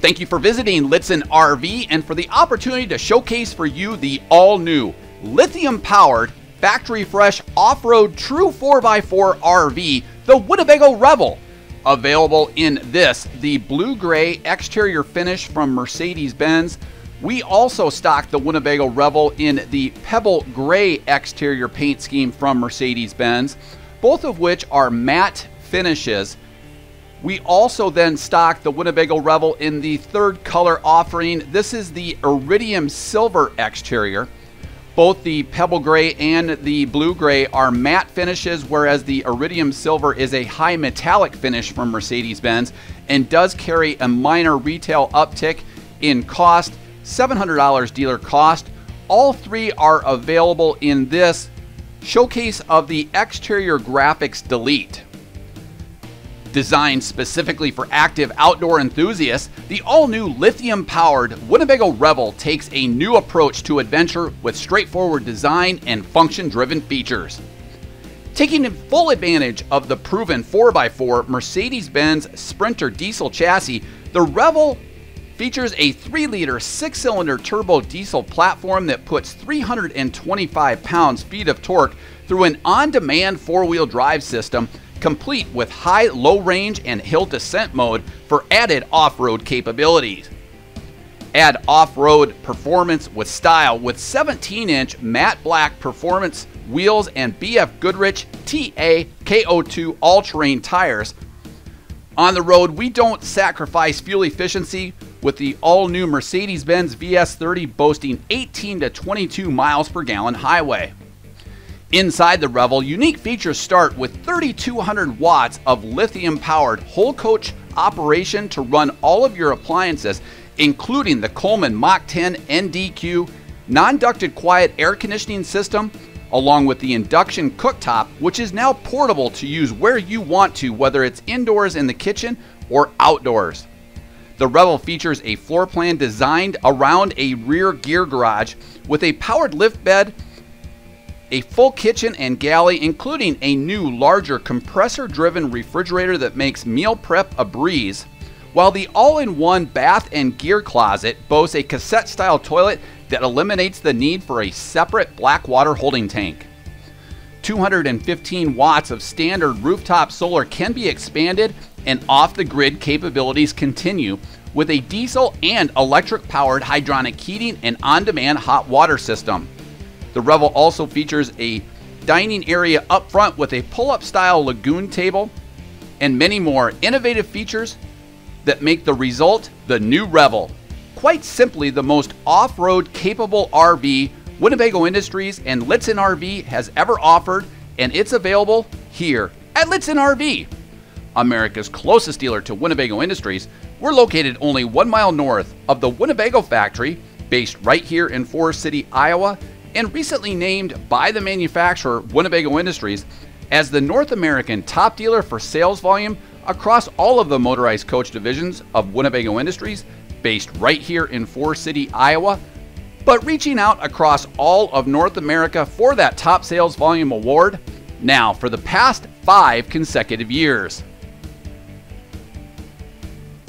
Thank you for visiting Lichtsinn RV and for the opportunity to showcase for you the all-new lithium-powered, factory-fresh off-road true 4x4 RV, the Winnebago Revel. Available in this, the blue-gray exterior finish from Mercedes Benz. We also stock the Winnebago Revel in the pebble gray exterior paint scheme from Mercedes Benz, both of which are matte finishes. We also then stock the Winnebago Revel in the third color offering. This is the iridium silver exterior. Both the pebble gray and the blue gray are matte finishes, whereas the iridium silver is a high metallic finish from Mercedes-Benz and does carry a minor retail uptick in cost, $700 dealer cost. All three are available in this showcase of the exterior graphics delete. Designed specifically for active outdoor enthusiasts, the all-new lithium-powered Winnebago Revel takes a new approach to adventure with straightforward design and function-driven features. Taking full advantage of the proven 4x4 Mercedes-Benz Sprinter diesel chassis, the Revel features a 3-liter 6-cylinder turbo diesel platform that puts 325 pounds-feet of torque through an on-demand 4-wheel drive system, complete with high, low range, and hill descent mode for added off-road capabilities. Add off-road performance with style with 17-inch matte black performance wheels and BF Goodrich TA KO2 all-terrain tires. On the road, we don't sacrifice fuel efficiency with the all-new Mercedes-Benz VS30 boasting 18 to 22 miles per gallon highway. Inside the Revel, unique features start with 3,200 watts of lithium-powered whole coach operation to run all of your appliances, including the Coleman Mach 10 NDQ non-ducted quiet air conditioning system, along with the Induction Cooktop, which is now portable to use where you want to, whether it's indoors in the kitchen or outdoors. The Revel features a floor plan designed around a rear gear garage with a powered lift bed, a full kitchen and galley, including a new, larger, compressor-driven refrigerator that makes meal prep a breeze, while the all-in-one bath and gear closet boasts a cassette-style toilet that eliminates the need for a separate black water holding tank. 215 watts of standard rooftop solar can be expanded, and off-the-grid capabilities continue with a diesel and electric-powered hydronic heating and on-demand hot water system. The Revel also features a dining area up front with a pull-up style lagoon table and many more innovative features that make the result the new Revel. Quite simply, the most off-road capable RV Winnebago Industries and Lichtsinn RV has ever offered, and it's available here at Lichtsinn RV. America's closest dealer to Winnebago Industries, we're located only 1 mile north of the Winnebago factory, based right here in Forest City, Iowa, and recently named by the manufacturer Winnebago Industries as the North American top dealer for sales volume across all of the motorized coach divisions of Winnebago Industries, based right here in Forest City, Iowa, but reaching out across all of North America for that top sales volume award now for the past 5 consecutive years.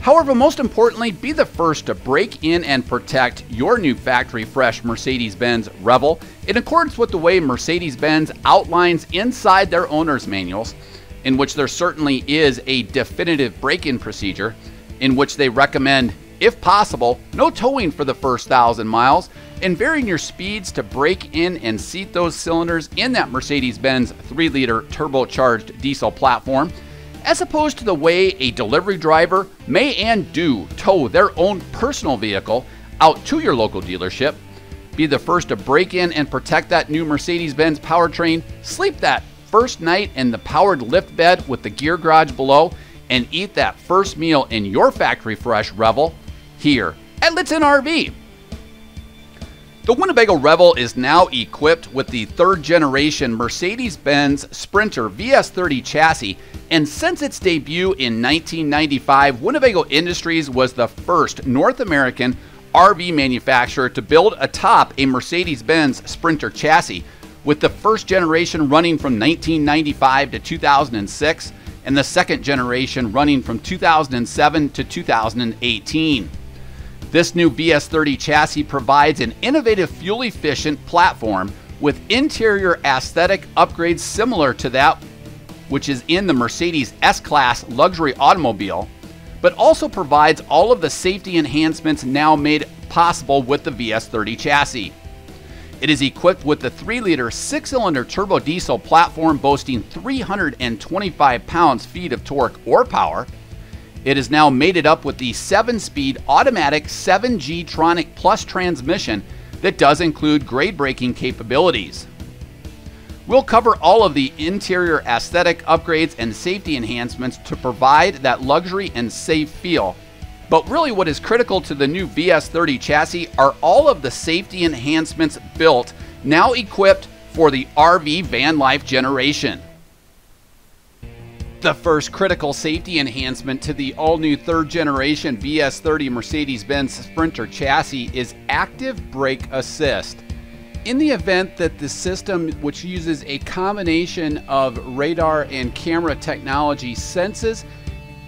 However, most importantly, be the first to break in and protect your new factory-fresh Mercedes-Benz Revel in accordance with the way Mercedes-Benz outlines inside their owner's manuals, in which there certainly is a definitive break-in procedure, in which they recommend, if possible, no towing for the first 1,000 miles, and varying your speeds to break in and seat those cylinders in that Mercedes-Benz 3-liter turbocharged diesel platform, as opposed to the way a delivery driver may and do tow their own personal vehicle out to your local dealership. Be the first to break in and protect that new Mercedes-Benz powertrain, sleep that first night in the powered lift bed with the gear garage below, and eat that first meal in your factory-fresh Revel here at Lichtsinn RV. The Winnebago Revel is now equipped with the 3rd generation Mercedes-Benz Sprinter VS30 chassis, and since its debut in 1995, Winnebago Industries was the first North American RV manufacturer to build atop a Mercedes-Benz Sprinter chassis, with the 1st generation running from 1995 to 2006, and the 2nd generation running from 2007 to 2018. This new VS30 chassis provides an innovative fuel-efficient platform with interior aesthetic upgrades similar to that which is in the Mercedes S-Class luxury automobile, but also provides all of the safety enhancements now made possible with the VS30 chassis. It is equipped with the 3-liter 6-cylinder turbo diesel platform boasting 325 pounds-feet of torque or power. It is now mated up with the 7-speed automatic 7G-tronic Plus transmission that does include grade braking capabilities. We'll cover all of the interior aesthetic upgrades and safety enhancements to provide that luxury and safe feel. But really what is critical to the new VS30 chassis are all of the safety enhancements built, now equipped for the RV van life generation. The first critical safety enhancement to the all-new 3rd generation VS30 Mercedes-Benz Sprinter chassis is Active Brake Assist. In the event that the system, which uses a combination of radar and camera technology, senses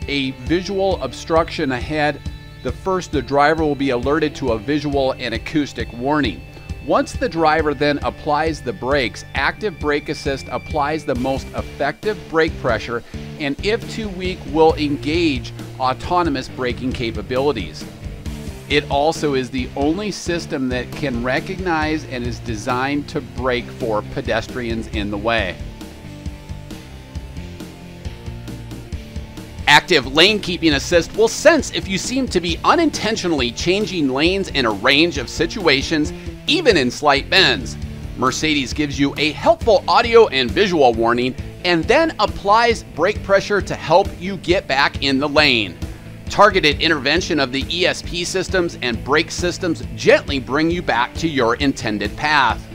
a visual obstruction ahead, the driver will be alerted to a visual and acoustic warning. Once the driver then applies the brakes, Active Brake Assist applies the most effective brake pressure and, if too weak, will engage autonomous braking capabilities. It also is the only system that can recognize and is designed to brake for pedestrians in the way. Active Lane Keeping Assist will sense if you seem to be unintentionally changing lanes in a range of situations, even in slight bends. Mercedes gives you a helpful audio and visual warning and then applies brake pressure to help you get back in the lane. Targeted intervention of the ESP systems and brake systems gently bring you back to your intended path.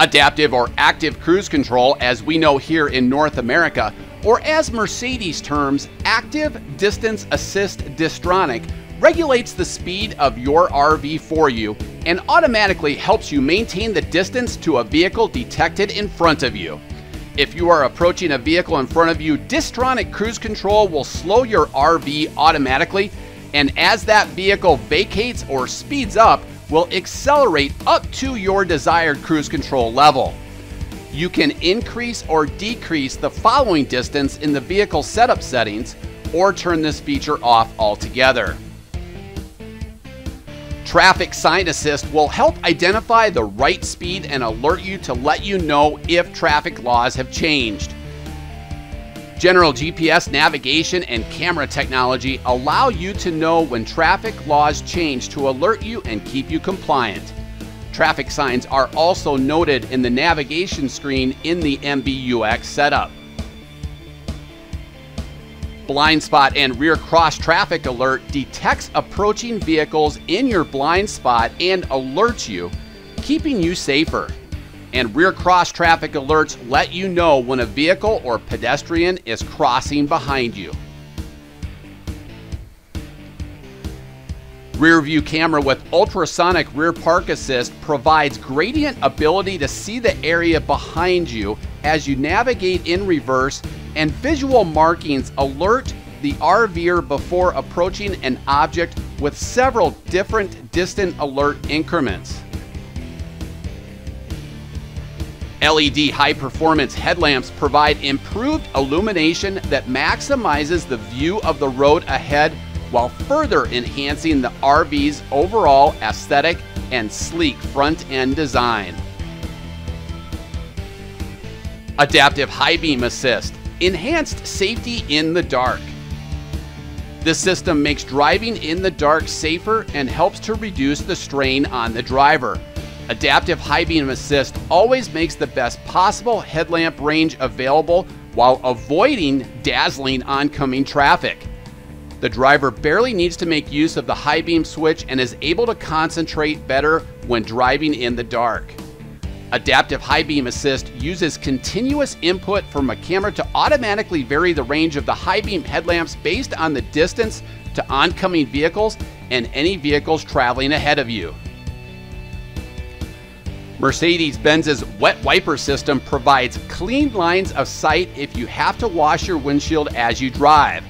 Adaptive or active cruise control, as we know here in North America, or as Mercedes terms, Active Distance Assist Distronic, regulates the speed of your RV for you and automatically helps you maintain the distance to a vehicle detected in front of you. If you are approaching a vehicle in front of you, Distronic Cruise Control will slow your RV automatically, and as that vehicle vacates or speeds up, will accelerate up to your desired cruise control level. You can increase or decrease the following distance in the vehicle setup settings, or turn this feature off altogether. Traffic Sign Assist will help identify the right speed and alert you to let you know if traffic laws have changed. General GPS navigation and camera technology allow you to know when traffic laws change to alert you and keep you compliant. Traffic signs are also noted in the navigation screen in the MBUX setup. Blind spot and rear cross traffic alert detects approaching vehicles in your blind spot and alerts you, keeping you safer. And rear cross traffic alerts let you know when a vehicle or pedestrian is crossing behind you. Rear view camera with ultrasonic rear park assist provides gradient ability to see the area behind you as you navigate in reverse, and visual markings alert the RVer before approaching an object with several different distant alert increments. LED high-performance headlamps provide improved illumination that maximizes the view of the road ahead while further enhancing the RV's overall aesthetic and sleek front-end design. Adaptive High Beam Assist, enhanced safety in the dark. This system makes driving in the dark safer and helps to reduce the strain on the driver. Adaptive High Beam Assist always makes the best possible headlamp range available while avoiding dazzling oncoming traffic. The driver barely needs to make use of the high beam switch and is able to concentrate better when driving in the dark. Adaptive High Beam Assist uses continuous input from a camera to automatically vary the range of the high beam headlamps based on the distance to oncoming vehicles and any vehicles traveling ahead of you. Mercedes-Benz's wet wiper system provides clean lines of sight if you have to wash your windshield as you drive.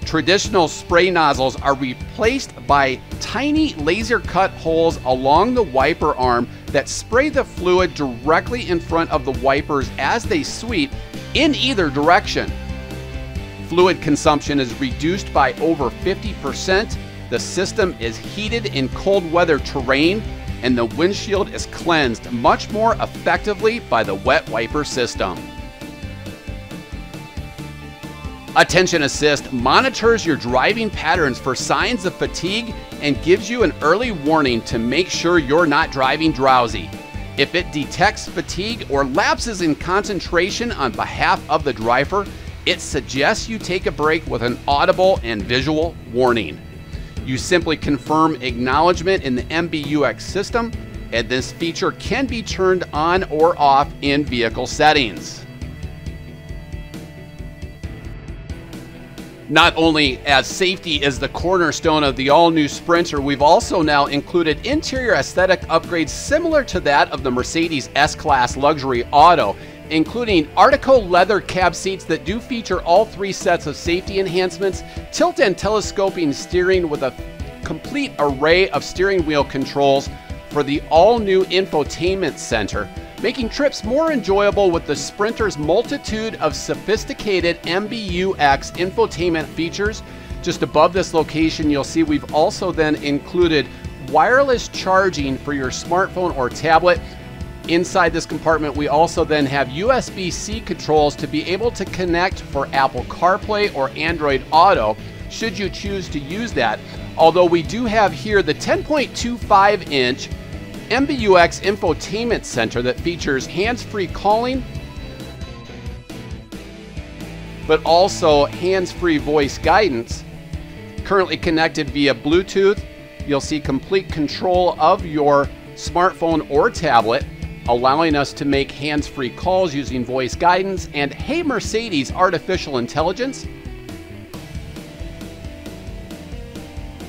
Traditional spray nozzles are replaced by tiny laser cut holes along the wiper arm that spray the fluid directly in front of the wipers as they sweep in either direction. Fluid consumption is reduced by over 50%. The system is heated in cold weather terrain, and the windshield is cleansed much more effectively by the wet wiper system. Attention Assist monitors your driving patterns for signs of fatigue and gives you an early warning to make sure you're not driving drowsy. If it detects fatigue or lapses in concentration on behalf of the driver, it suggests you take a break with an audible and visual warning. You simply confirm acknowledgement in the MBUX system, and this feature can be turned on or off in vehicle settings. Not only as safety is the cornerstone of the all-new Sprinter, we've also now included interior aesthetic upgrades similar to that of the Mercedes S-Class luxury auto, including Artico leather cab seats that do feature all 3 sets of safety enhancements, tilt and telescoping steering with a complete array of steering wheel controls for the all-new Infotainment Center, making trips more enjoyable with the Sprinter's multitude of sophisticated MBUX infotainment features. Just above this location, you'll see we've also then included wireless charging for your smartphone or tablet. Inside this compartment, we also then have USB-C controls to be able to connect for Apple CarPlay or Android Auto, should you choose to use that. Although we do have here the 10.25-inch MBUX Infotainment Center that features hands-free calling, but also hands-free voice guidance. Currently connected via Bluetooth, you'll see complete control of your smartphone or tablet, allowing us to make hands-free calls using voice guidance and Hey Mercedes artificial intelligence.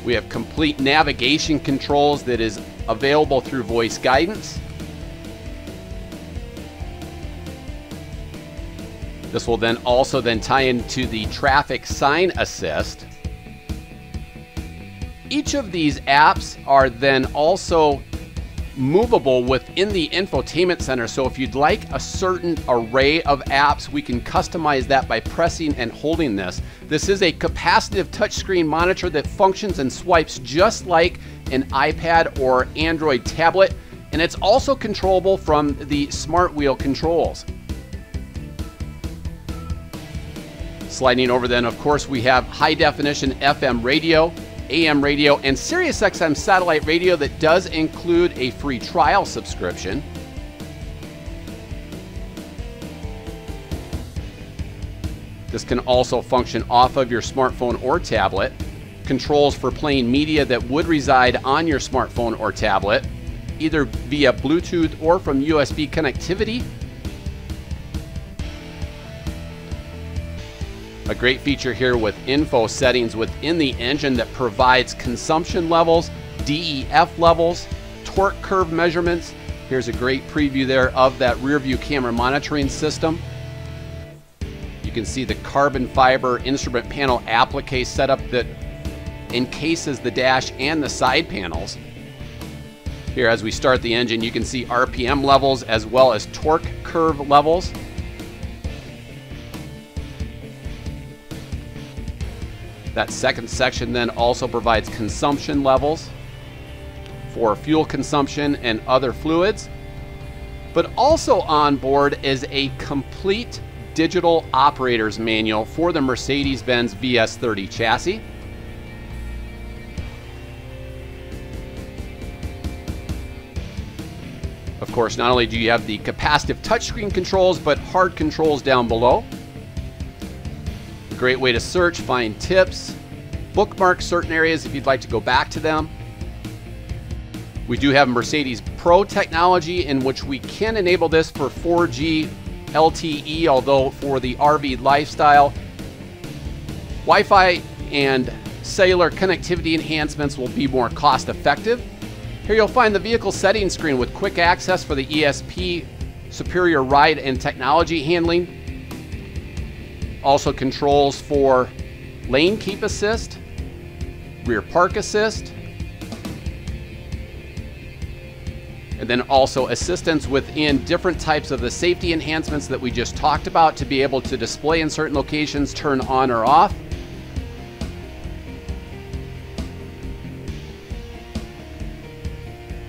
We have complete navigation controls that is available through voice guidance. This will then also tie into the traffic sign assist. Each of these apps are then also movable within the Infotainment Center. So if you'd like a certain array of apps, we can customize that by pressing and holding this. This is a capacitive touchscreen monitor that functions and swipes just like an iPad or Android tablet, and it's also controllable from the Smart Wheel controls. Sliding over then, of course, we have high definition FM radio, AM radio, and Sirius XM satellite radio that does include a free trial subscription. This can also function off of your smartphone or tablet. Controls for playing media that would reside on your smartphone or tablet, either via Bluetooth or from USB connectivity. A great feature here with info settings within the engine that provides consumption levels, DEF levels, torque curve measurements. Here's a great preview there of that rear view camera monitoring system. You can see the carbon fiber instrument panel applique setup that encases the dash and the side panels. Here, as we start the engine, you can see RPM levels as well as torque curve levels. That second section then also provides consumption levels for fuel consumption and other fluids. But also on board is a complete digital operator's manual for the Mercedes Benz VS30 chassis. Of course, not only do you have the capacitive touchscreen controls, but hard controls down below. A great way to search, find tips, bookmark certain areas if you'd like to go back to them. We do have Mercedes Pro technology in which we can enable this for 4G LTE, although for the RV lifestyle, Wi-Fi and cellular connectivity enhancements will be more cost effective. Here you'll find the vehicle settings screen with quick access for the ESP, superior ride and technology handling. Also controls for lane keep assist, rear park assist, and then also assistance within different types of the safety enhancements that we just talked about to be able to display in certain locations, turn on or off.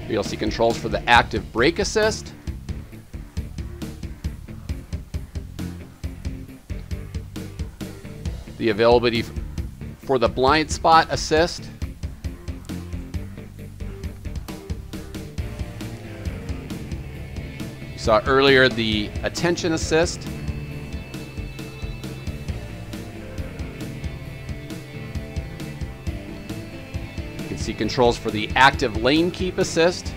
You'll see controls for the active brake assist, the availability for the blind spot assist, you saw earlier the attention assist, you can see controls for the active lane keep assist.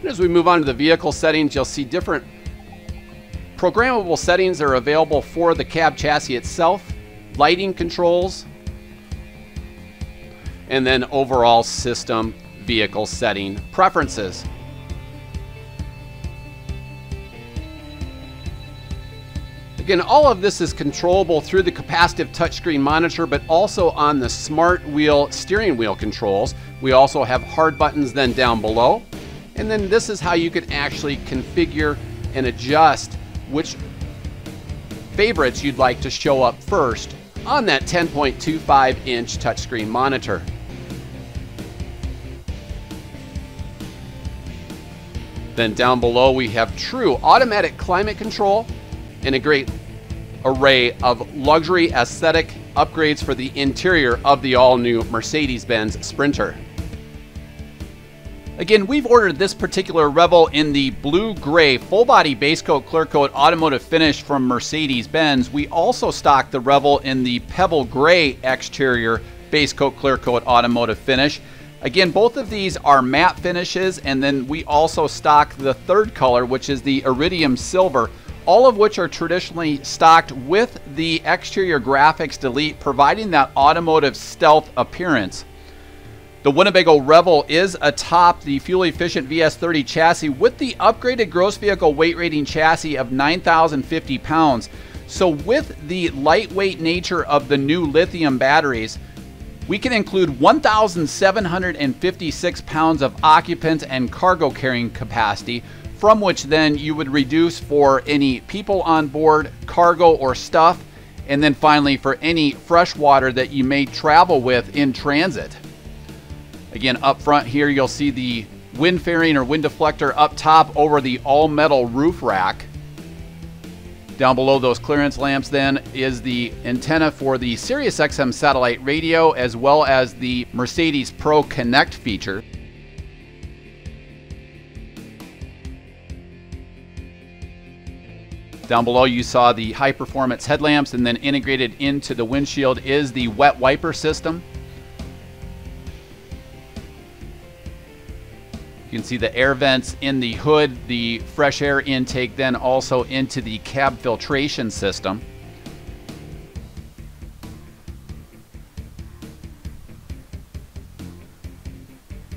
And as we move on to the vehicle settings, you'll see different programmable settings are available for the cab chassis itself, lighting controls, and then overall system vehicle setting preferences. Again, all of this is controllable through the capacitive touchscreen monitor, but also on the smart wheel steering wheel controls. We also have hard buttons then down below. And then this is how you can actually configure and adjust which favorites you'd like to show up first on that 10.25-inch touchscreen monitor. Then down below we have true automatic climate control and a great array of luxury aesthetic upgrades for the interior of the all-new Mercedes-Benz Sprinter. Again, we've ordered this particular Revel in the blue-gray full-body base coat, clear coat automotive finish from Mercedes-Benz. We also stock the Revel in the pebble gray exterior base coat, clear coat automotive finish. Again, both of these are matte finishes, and then we also stock the third color, which is the iridium silver, all of which are traditionally stocked with the exterior graphics delete, providing that automotive stealth appearance. The Winnebago Revel is atop the fuel-efficient VS30 chassis with the upgraded gross vehicle weight rating chassis of 9,050 pounds. So with the lightweight nature of the new lithium batteries, we can include 1,756 pounds of occupant and cargo carrying capacity, from which then you would reduce for any people on board, cargo or stuff, and then finally for any fresh water that you may travel with in transit. Again, up front here, you'll see the wind fairing or wind deflector up top over the all-metal roof rack. Down below those clearance lamps then is the antenna for the SiriusXM satellite radio, as well as the Mercedes Pro Connect feature. Down below you saw the high-performance headlamps, and then integrated into the windshield is the wet wiper system. You can see the air vents in the hood, the fresh air intake then also into the cab filtration system.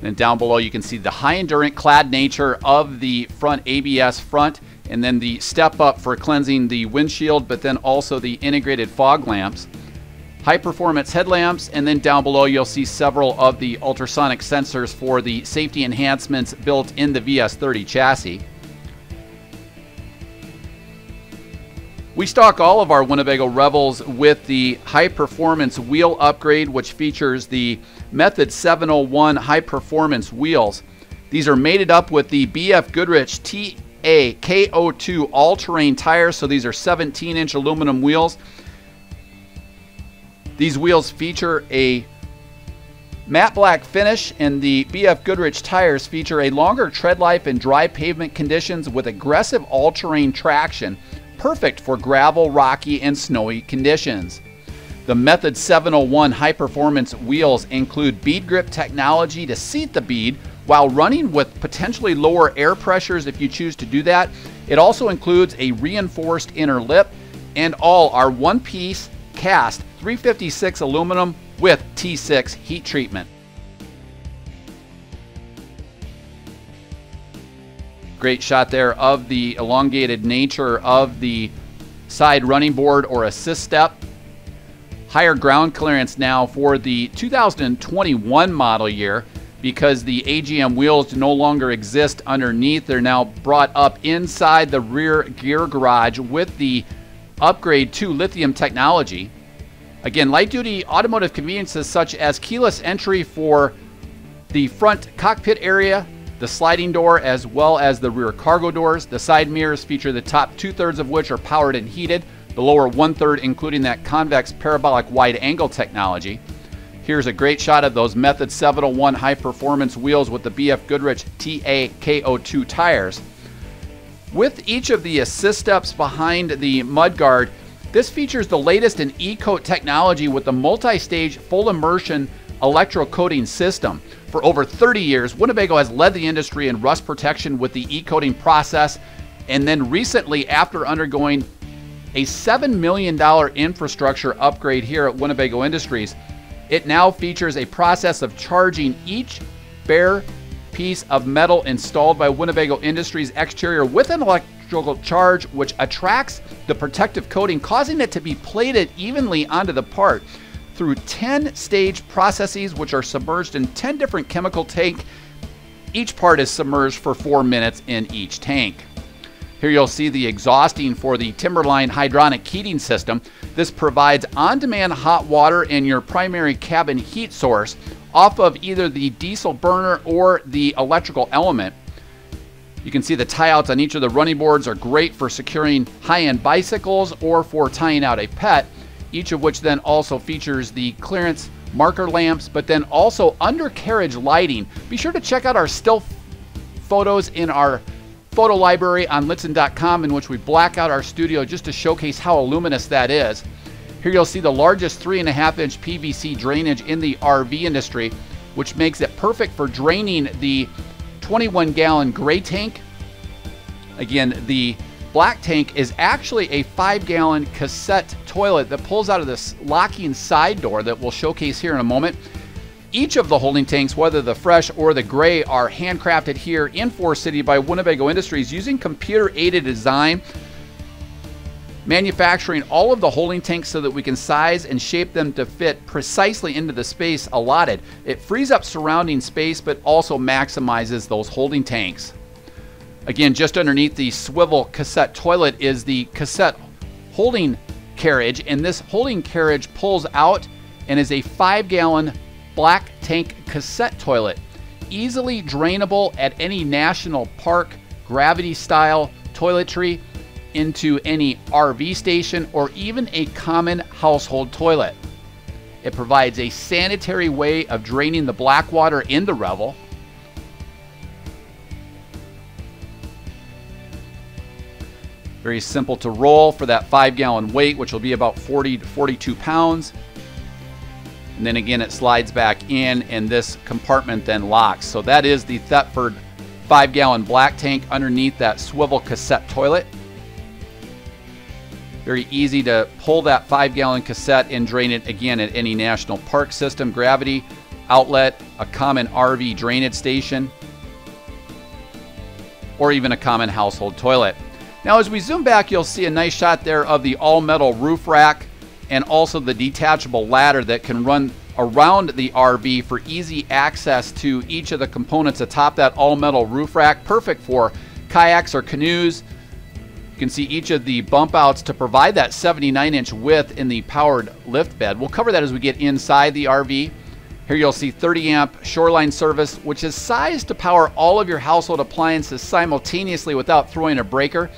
And down below you can see the high endurance clad nature of the front ABS front, and then the step up for cleansing the windshield, but then also the integrated fog lamps. High performance headlamps, and then down below you'll see several of the ultrasonic sensors for the safety enhancements built in the VS30 chassis. We stock all of our Winnebago Revels with the high performance wheel upgrade, which features the Method 701 high performance wheels. These are mated up with the BF Goodrich TA-KO2 all-terrain tires, so these are 17-inch aluminum wheels. These wheels feature a matte black finish, and the BF Goodrich tires feature a longer tread life in dry pavement conditions with aggressive all-terrain traction, perfect for gravel, rocky, and snowy conditions. The Method 701 high-performance wheels include bead grip technology to seat the bead while running with potentially lower air pressures if you choose to do that. It also includes a reinforced inner lip, and all are one-piece cast 356 aluminum with T6 heat treatment. Great shot there of the elongated nature of the side running board or assist step. Higher ground clearance now for the 2021 model year because the AGM wheels no longer exist underneath. They're now brought up inside the rear gear garage with the upgrade to lithium technology. Again, light-duty automotive conveniences such as keyless entry for the front cockpit area, the sliding door, as well as the rear cargo doors. The side mirrors feature the top 2/3 of which are powered and heated, the lower 1/3 including that convex parabolic wide angle technology. Here's a great shot of those Method 701 high performance wheels with the BF Goodrich TA-KO2 tires. With each of the assist steps behind the mudguard, this features the latest in E-coat technology with the multi-stage full immersion electrocoating system. For over 30 years, Winnebago has led the industry in rust protection with the e-coating process, and then recently, after undergoing a $7 million infrastructure upgrade here at Winnebago Industries, it now features a process of charging each bare piece of metal installed by Winnebago Industries exterior with an electrical charge which attracts the protective coating, causing it to be plated evenly onto the part through 10 stage processes which are submerged in 10 different chemical tanks. Each part is submerged for 4 minutes in each tank. Here you'll see the exhausting for the Timberline hydronic heating system. This provides on-demand hot water in your primary cabin heat source off of either the diesel burner or the electrical element. You can see the tie-outs on each of the running boards are great for securing high-end bicycles or for tying out a pet, each of which then also features the clearance marker lamps, but then also undercarriage lighting. Be sure to check out our still photos in our photo library on Lichtsinn.com, in which we black out our studio just to showcase how luminous that is. Here you'll see the largest 3.5-inch PVC drainage in the RV industry, which makes it perfect for draining the 21-gallon gray tank. Again, the black tank is actually a 5-gallon cassette toilet that pulls out of this locking side door that we'll showcase here in a moment. Each of the holding tanks, whether the fresh or the gray, are handcrafted here in Forest City by Winnebago Industries using computer-aided design, manufacturing all of the holding tanks so that we can size and shape them to fit precisely into the space allotted. It frees up surrounding space, but also maximizes those holding tanks. Again, just underneath the swivel cassette toilet is the cassette holding carriage, and this holding carriage pulls out and is a 5-gallon black tank cassette toilet, easily drainable at any national park, gravity style toiletry, into any RV station, or even a common household toilet. It provides a sanitary way of draining the black water in the Revel. Very simple to roll for that 5-gallon weight, which will be about 40 to 42 pounds. And then again, it slides back in, and this compartment then locks. So that is the Thetford 5-gallon black tank underneath that swivel cassette toilet. Very easy to pull that 5-gallon cassette and drain it again at any national park system, gravity outlet, a common RV drainage station, or even a common household toilet. Now, as we zoom back, you'll see a nice shot there of the all-metal roof rack and also the detachable ladder that can run around the RV for easy access to each of the components atop that all-metal roof rack. Perfect for kayaks or canoes. You can see each of the bump outs to provide that 79-inch width in the powered lift bed. We'll cover that as we get inside the RV. Here you'll see 30-amp shoreline service, which is sized to power all of your household appliances simultaneously without throwing a breaker.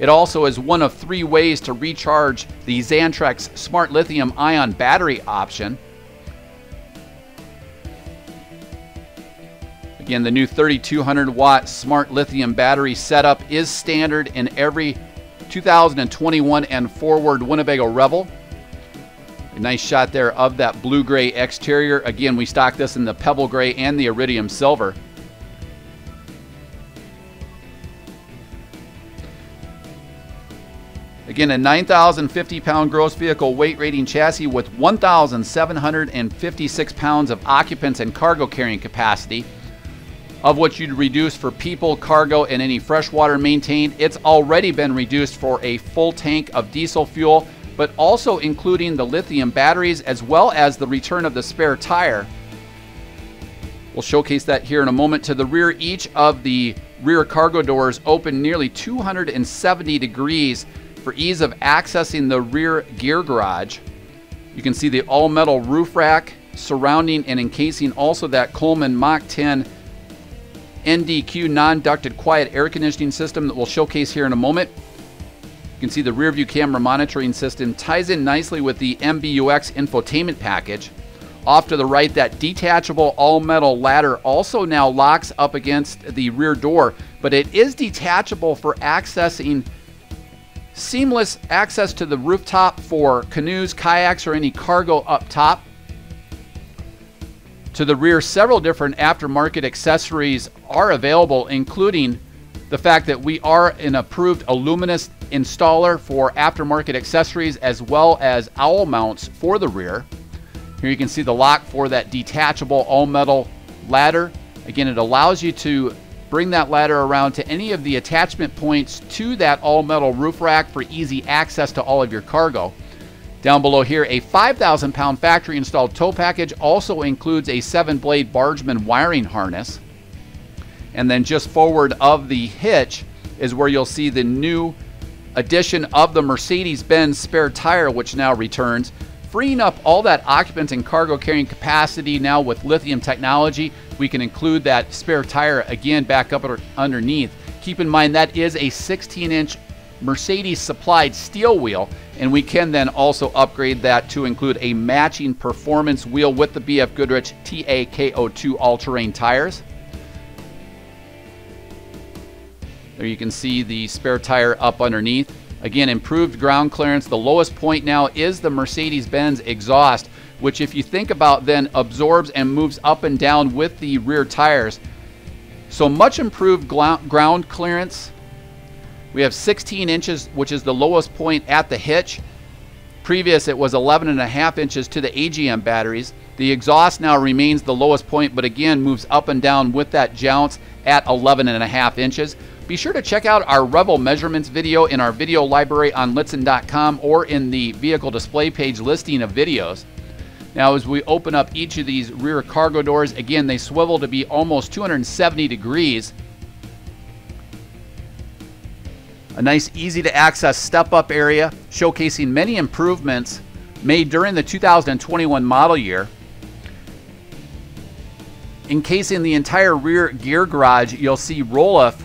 It also is one of 3 ways to recharge the Xantrex Smart Lithium ion battery option. Again, the new 3200-watt Smart Lithium battery setup is standard in every 2021 and forward Winnebago Revel. A nice shot there of that blue-gray exterior. Again, we stock this in the pebble gray and the iridium silver. Again, a 9,050-pound gross vehicle weight rating chassis with 1,756 pounds of occupants and cargo carrying capacity. of what you'd reduce for people, cargo, and any freshwater maintained. It's already been reduced for a full tank of diesel fuel, but also including the lithium batteries as well as the return of the spare tire. We'll showcase that here in a moment. To the rear, each of the rear cargo doors open nearly 270 degrees for ease of accessing the rear gear garage. You can see the all-metal roof rack surrounding and encasing also that Coleman Mach 10 NDQ non-ducted quiet air conditioning system that we'll showcase here in a moment. You can see the rear view camera monitoring system ties in nicely with the MBUX infotainment package. Off to the right, that detachable all-metal ladder also now locks up against the rear door, but it is detachable for accessing seamless access to the rooftop for canoes, kayaks, or any cargo up top. To the rear, several different aftermarket accessories are available, including the fact that we are an approved Illuminous installer for aftermarket accessories as well as owl mounts for the rear. Here you can see the lock for that detachable all-metal ladder. Again, it allows you to bring that ladder around to any of the attachment points to that all-metal roof rack for easy access to all of your cargo. Down below here, a 5,000-pound factory-installed tow package also includes a 7-blade Bargeman wiring harness. And then just forward of the hitch is where you'll see the new addition of the Mercedes Benz spare tire, which now returns, freeing up all that occupant and cargo carrying capacity. Now with lithium technology, we can include that spare tire again back up underneath. Keep in mind that is a 16-inch Mercedes supplied steel wheel, and we can then also upgrade that to include a matching performance wheel with the BF Goodrich TAKO2 all-terrain tires. There you can see the spare tire up underneath. Again, improved ground clearance. The lowest point now is the Mercedes-Benz exhaust, which if you think about then absorbs and moves up and down with the rear tires. So much improved ground clearance. We have 16 inches, which is the lowest point at the hitch. Previous, it was 11.5 inches to the AGM batteries. The exhaust now remains the lowest point, but again, moves up and down with that jounce at 11.5 inches. Be sure to check out our Revel measurements video in our video library on Lichtsinn.com or in the vehicle display page listing of videos. Now, as we open up each of these rear cargo doors, again, they swivel to be almost 270 degrees. A nice, easy to access step-up area showcasing many improvements made during the 2021 model year. Encasing the entire rear gear garage, you'll see roll-off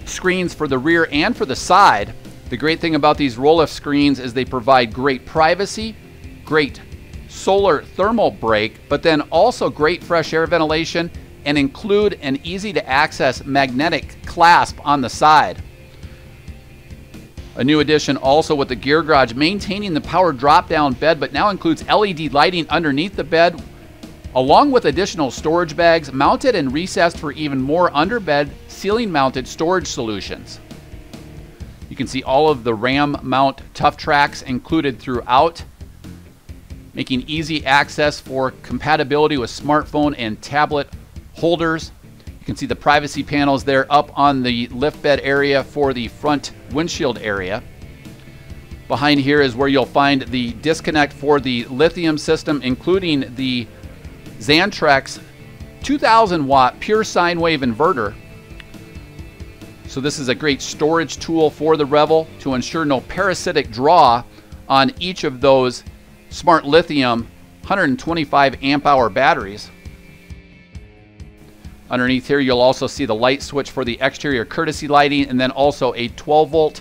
screens for the rear and for the side. The great thing about these roll-off screens is they provide great privacy, great solar thermal break, but then also great fresh air ventilation, and include an easy to access magnetic clasp on the side. A new addition also with the gear garage, maintaining the power drop-down bed, but now includes LED lighting underneath the bed, along with additional storage bags mounted and recessed for even more underbed ceiling-mounted storage solutions. You can see all of the RAM mount tough tracks included throughout, making easy access for compatibility with smartphone and tablet holders. You can see the privacy panels there up on the lift bed area for the front windshield area. Behind here is where you'll find the disconnect for the lithium system, including the Xantrex 2000 watt pure sine wave inverter. So this is a great storage tool for the Revel to ensure no parasitic draw on each of those Smart Lithium 125 amp hour batteries. Underneath here, you'll also see the light switch for the exterior courtesy lighting, and then also a 12-volt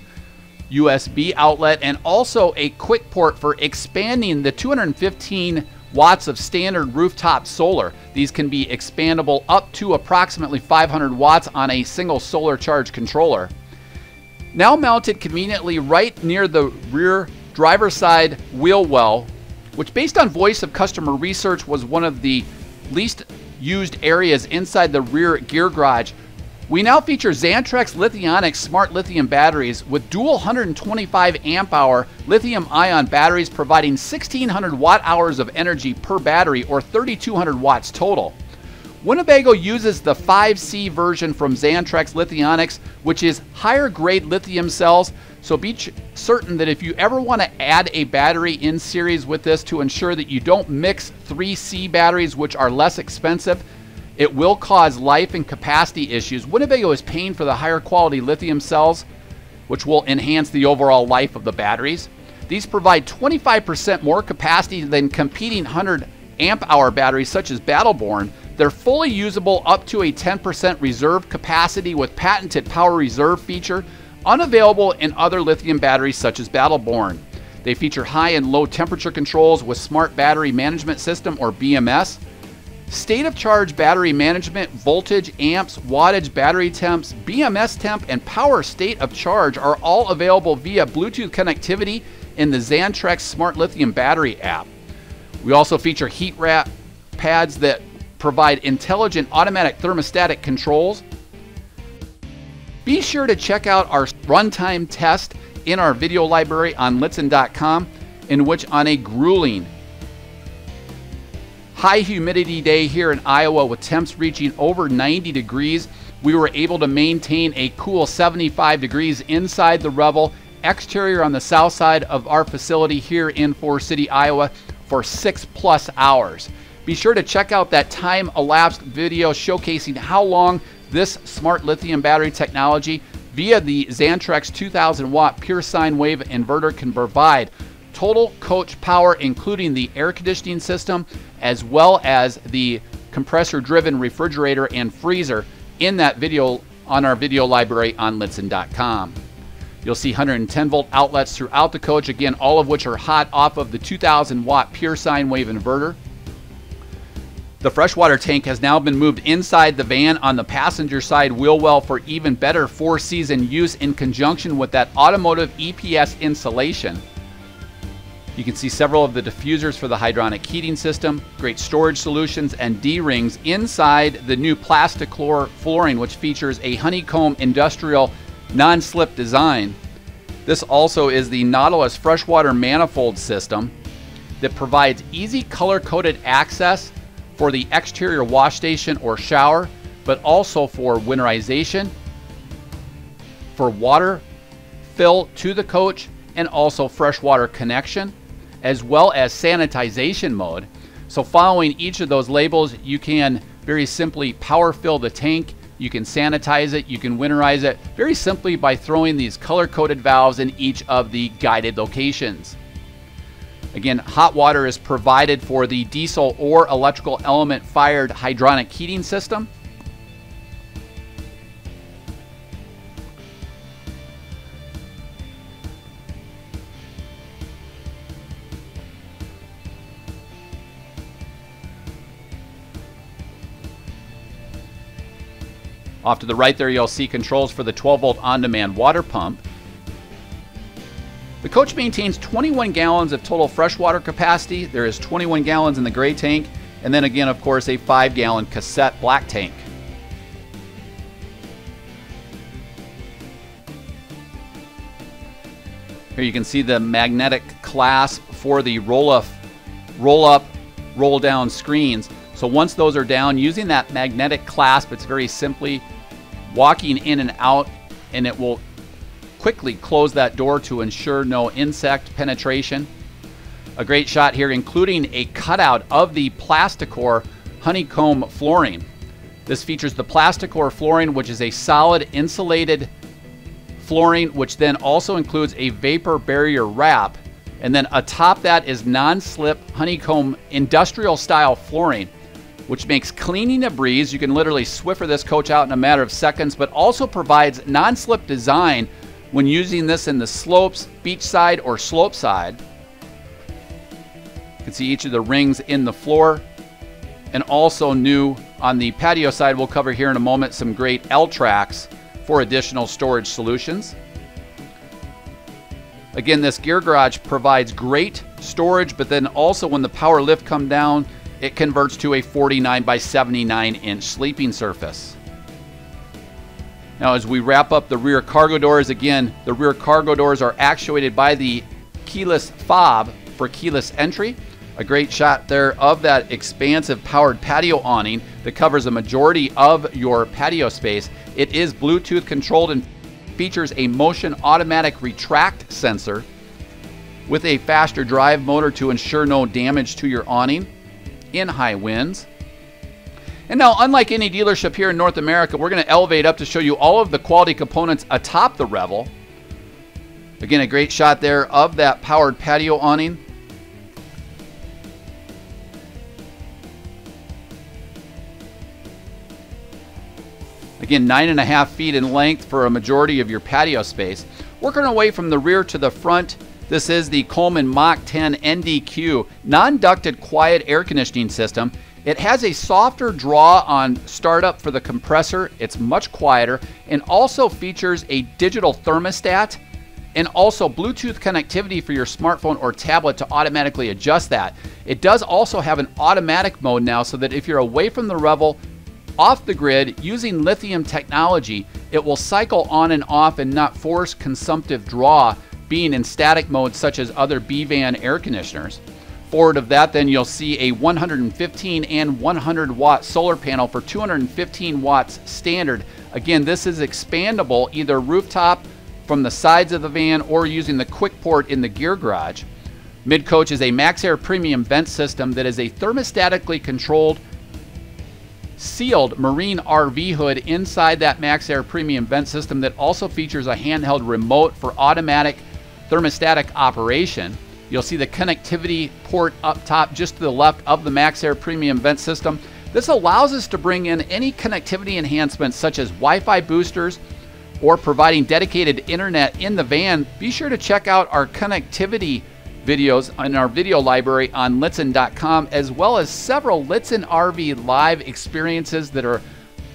USB outlet, and also a quick port for expanding the 215 watts of standard rooftop solar. These can be expandable up to approximately 500 watts on a single solar charge controller. Now mounted conveniently right near the rear driver's side wheel well, which based on voice of customer research was one of the least used areas inside the rear gear garage. We now feature Xantrex Lithionics Smart Lithium batteries with dual 125 amp hour lithium ion batteries providing 1,600 watt hours of energy per battery, or 3,200 watts total. Winnebago uses the 5C version from Xantrex Lithionics, which is higher grade lithium cells. So be certain that if you ever want to add a battery in series with this, to ensure that you don't mix 3C batteries, which are less expensive, it will cause life and capacity issues. Winnebago is paying for the higher quality lithium cells, which will enhance the overall life of the batteries. These provide 25% more capacity than competing 100 amp hour batteries such as Battleborn. They're fully usable up to a 10% reserve capacity with patented power reserve feature, unavailable in other lithium batteries such as Battleborn. They feature high and low temperature controls with Smart Battery Management System, or BMS, state of charge battery management, voltage, amps, wattage, battery temps, BMS temp, and power state of charge are all available via Bluetooth connectivity in the Xantrex Smart Lithium battery app. We also feature heat wrap pads that provide intelligent automatic thermostatic controls. Be sure to check out our runtime test in our video library on Lichtsinn.com, in which on a grueling high humidity day here in Iowa with temps reaching over 90 degrees, we were able to maintain a cool 75 degrees inside the Revel exterior on the south side of our facility here in Forest City, Iowa for 6+ hours. Be sure to check out that time-elapsed video showcasing how long this smart lithium battery technology via the Xantrex 2000 watt pure sine wave inverter can provide total coach power, including the air conditioning system, as well as the compressor-driven refrigerator and freezer in that video on our video library on Lichtsinn.com. You'll see 110 volt outlets throughout the coach, again, all of which are hot off of the 2000 watt pure sine wave inverter. The freshwater tank has now been moved inside the van on the passenger side wheel well for even better 4-season use in conjunction with that automotive EPS insulation. You can see several of the diffusers for the hydronic heating system, great storage solutions, and D-rings inside the new Plasticlor flooring, which features a honeycomb industrial non-slip design. This also is the Nautilus freshwater manifold system that provides easy color-coded access for the exterior wash station or shower, but also for winterization, for water fill to the coach, and also freshwater connection, as well as sanitization mode. So following each of those labels, you can very simply power fill the tank, you can sanitize it, you can winterize it very simply by throwing these color-coded valves in each of the guided locations. Again, hot water is provided for the diesel or electrical element fired hydronic heating system. Off to the right there, you'll see controls for the 12-volt on-demand water pump. The coach maintains 21 gallons of total freshwater capacity. There is 21 gallons in the gray tank, and then again, of course, a 5-gallon cassette black tank. Here you can see the magnetic clasp for the roll-up, roll-down screens. So once those are down, using that magnetic clasp, it's very simply walking in and out, and it will quickly close that door to ensure no insect penetration. A great shot here, including a cutout of the Plasticlor honeycomb flooring. This features the Plasticlor flooring, which is a solid insulated flooring, which then also includes a vapor barrier wrap. And then atop that is non-slip honeycomb industrial style flooring, which makes cleaning a breeze. You can literally Swiffer this coach out in a matter of seconds, but also provides non-slip design when using this in the slopes, beach side, or slope side. You can see each of the rings in the floor. And also new on the patio side, we'll cover here in a moment, some great L-tracks for additional storage solutions. Again, this gear garage provides great storage, but then also when the power lift comes down, it converts to a 49 by 79 inch sleeping surface. Now, as we wrap up the rear cargo doors, again, the rear cargo doors are actuated by the keyless fob for keyless entry. A great shot there of that expansive powered patio awning that covers a majority of your patio space. It is Bluetooth controlled and features a motion automatic retract sensor with a faster drive motor to ensure no damage to your awning in high winds. And now, unlike any dealership here in North America, we're going to elevate up to show you all of the quality components atop the Revel. Again, a great shot there of that powered patio awning. Again, 9.5 feet in length for a majority of your patio space. Working our way from the rear to the front, this is the Coleman Mach 10 NDQ non-ducted quiet air conditioning system. It has a softer draw on startup for the compressor. It's much quieter, and also features a digital thermostat and also Bluetooth connectivity for your smartphone or tablet to automatically adjust that. It does also have an automatic mode now, so that if you're away from the Revel, off the grid, using lithium technology, it will cycle on and off and not force consumptive draw, being in static mode such as other B-van air conditioners. Forward of that, then you'll see a 115 and 100 watt solar panel for 215 watts standard. Again, this is expandable either rooftop, from the sides of the van, or using the quick port in the gear garage. Mid-coach is a MaxxAir premium vent system that is a thermostatically controlled sealed marine RV hood inside that MaxxAir premium vent system that also features a handheld remote for automatic thermostatic operation. You'll see the connectivity port up top just to the left of the MaxxAir premium vent system. This allows us to bring in any connectivity enhancements such as Wi-Fi boosters or providing dedicated internet in the van. Be sure to check out our connectivity videos in our video library on Lichtsinn.com, as well as several Lichtsinn RV live experiences that are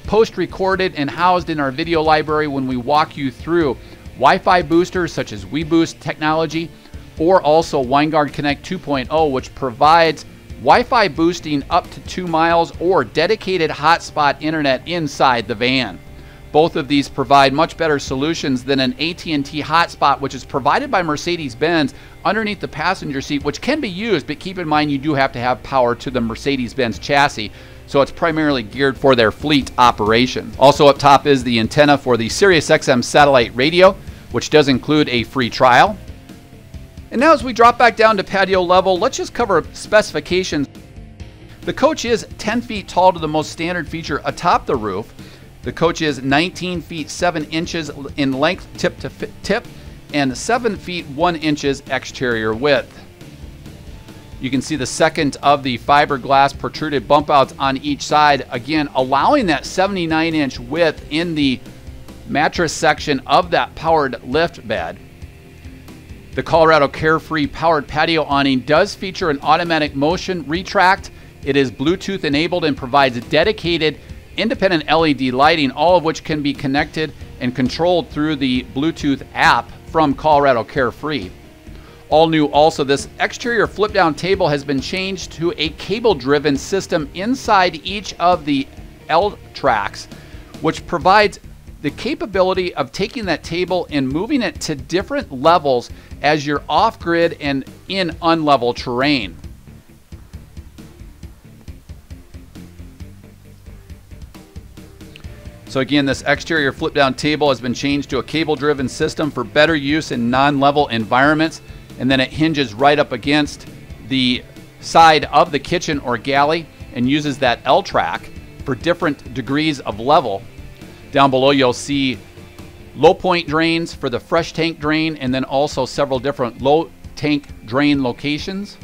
post-recorded and housed in our video library when we walk you through Wi-Fi boosters such as WeBoost technology, or also WineGuard Connect 2.0, which provides Wi-Fi boosting up to 2 miles or dedicated hotspot internet inside the van. Both of these provide much better solutions than an AT&T hotspot, which is provided by Mercedes Benz underneath the passenger seat, which can be used, but keep in mind you do have to have power to the Mercedes Benz chassis, so it's primarily geared for their fleet operation. Also up top is the antenna for the SiriusXM satellite radio, which does include a free trial. And now as we drop back down to patio level, let's just cover specifications. The coach is 10 feet tall to the most standard feature atop the roof. The coach is 19 feet 7 inches in length tip to tip and 7 feet 1 inches exterior width. You can see the second of the fiberglass protruded bump outs on each side, again allowing that 79-inch width in the mattress section of that powered lift bed. The Colorado Carefree powered patio awning does feature an automatic motion retract. It is Bluetooth enabled and provides dedicated independent LED lighting, all of which can be connected and controlled through the Bluetooth app from Colorado Carefree. All new also, this exterior flip down table has been changed to a cable driven system inside each of the L tracks, which provides the capability of taking that table and moving it to different levels as you're off grid and in unlevel terrain. So again, this exterior flip down table has been changed to a cable driven system for better use in non-level environments, and then it hinges right up against the side of the kitchen or galley and uses that L track for different degrees of level. Down below you'll see low point drains for the fresh tank drain, and then also several different low tank drain locations.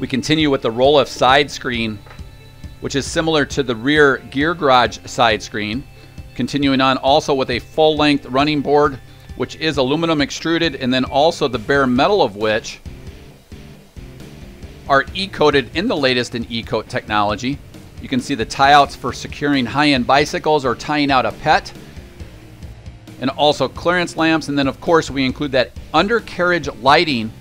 We continue with the roll-off side screen, which is similar to the rear gear garage side screen. Continuing on also with a full-length running board, which is aluminum extruded, and then also the bare metal of which are E-coated in the latest in E-coat technology. You can see the tie-outs for securing high-end bicycles or tying out a pet, and also clearance lamps. And then of course we include that undercarriage lighting,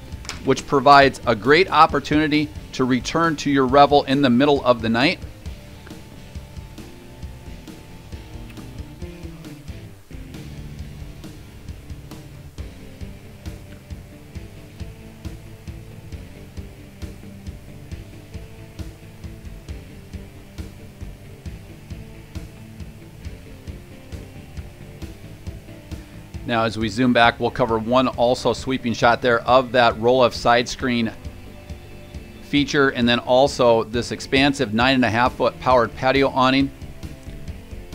which provides a great opportunity to return to your Revel in the middle of the night. Now as we zoom back, we'll cover one also sweeping shot there of that roll-off side screen feature, and then also this expansive 9.5 foot powered patio awning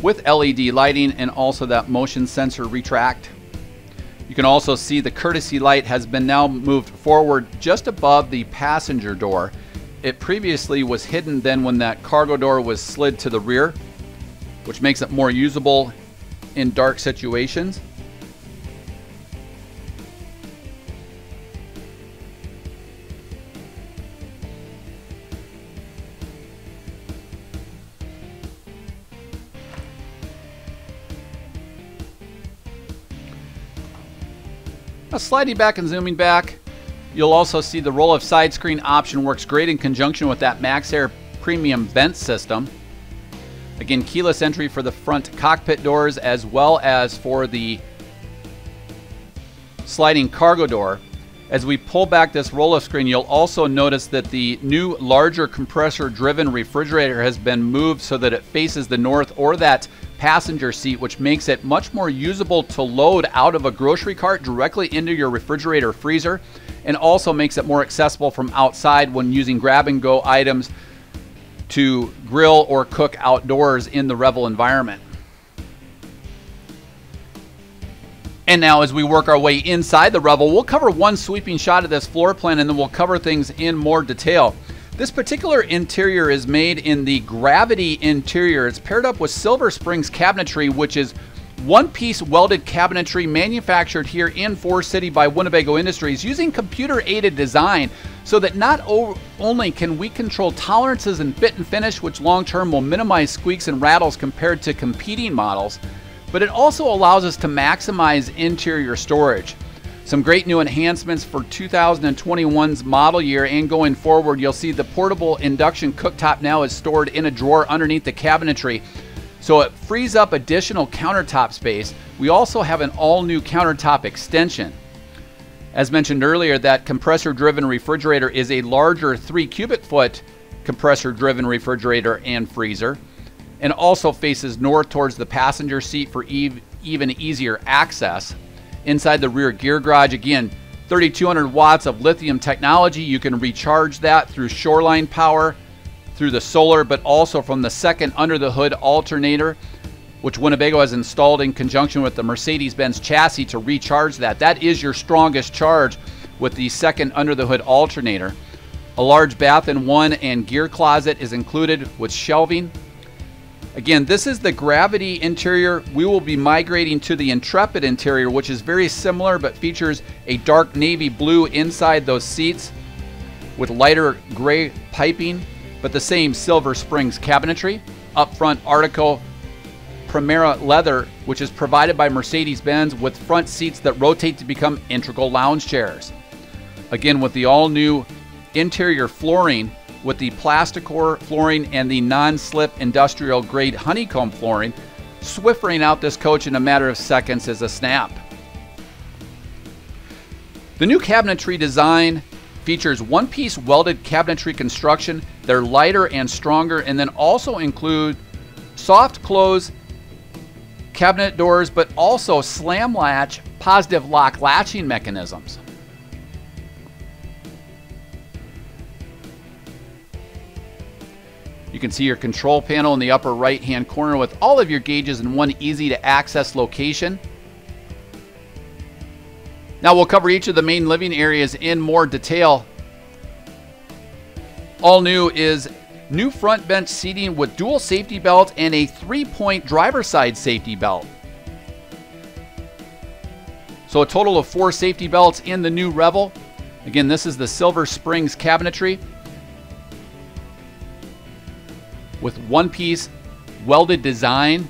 with LED lighting and also that motion sensor retract. You can also see the courtesy light has been now moved forward just above the passenger door. It previously was hidden then when that cargo door was slid to the rear, which makes it more usable in dark situations. Now sliding back and zooming back, you'll also see the roll-off side screen option works great in conjunction with that MaxxAir premium vent system. Again, keyless entry for the front cockpit doors as well as for the sliding cargo door. As we pull back this roll-off screen, you'll also notice that the new larger compressor-driven refrigerator has been moved so that it faces the north or that passenger seat, which makes it much more usable to load out of a grocery cart directly into your refrigerator freezer, and also makes it more accessible from outside when using grab-and-go items to grill or cook outdoors in the Revel environment. And now as we work our way inside the Revel, we'll cover one sweeping shot of this floor plan and then we'll cover things in more detail. This particular interior is made in the Gravity interior. It's paired up with Silver Springs Cabinetry, which is one-piece welded cabinetry manufactured here in Forest City by Winnebago Industries using computer-aided design so that not only can we control tolerances and fit and finish, which long-term will minimize squeaks and rattles compared to competing models, but it also allows us to maximize interior storage. Some great new enhancements for 2021's model year, and going forward, you'll see the portable induction cooktop now is stored in a drawer underneath the cabinetry, so it frees up additional countertop space. We also have an all-new countertop extension. As mentioned earlier, that compressor-driven refrigerator is a larger 3 cubic foot compressor-driven refrigerator and freezer, and also faces north towards the passenger seat for even easier access. Inside the rear gear garage, again, 3,200 watts of lithium technology. You can recharge that through shoreline power, through the solar, but also from the second under the hood alternator, which Winnebago has installed in conjunction with the Mercedes Benz chassis to recharge that. That is your strongest charge with the second under the hood alternator. A large bath and one and gear closet is included with shelving. Again, this is the Gravity interior. We will be migrating to the Intrepid interior, which is very similar but features a dark navy blue inside those seats with lighter gray piping, but the same Silver Springs cabinetry. Up front, Artico Primera leather, which is provided by Mercedes-Benz with front seats that rotate to become integral lounge chairs. Again, with the all-new interior flooring, with the Plasticor flooring and the non-slip industrial grade Honeycomb flooring, swiftering out this coach in a matter of seconds is a snap. The new cabinetry design features one-piece welded cabinetry construction. They're lighter and stronger, and then also include soft close cabinet doors, but also slam latch positive lock latching mechanisms. You can see your control panel in the upper right-hand corner with all of your gauges in one easy-to-access location. Now we'll cover each of the main living areas in more detail. All new is new front bench seating with dual safety belt and a 3-point driver's side safety belt. So a total of 4 safety belts in the new Revel. Again, this is the Silver Springs cabinetry with one-piece welded design.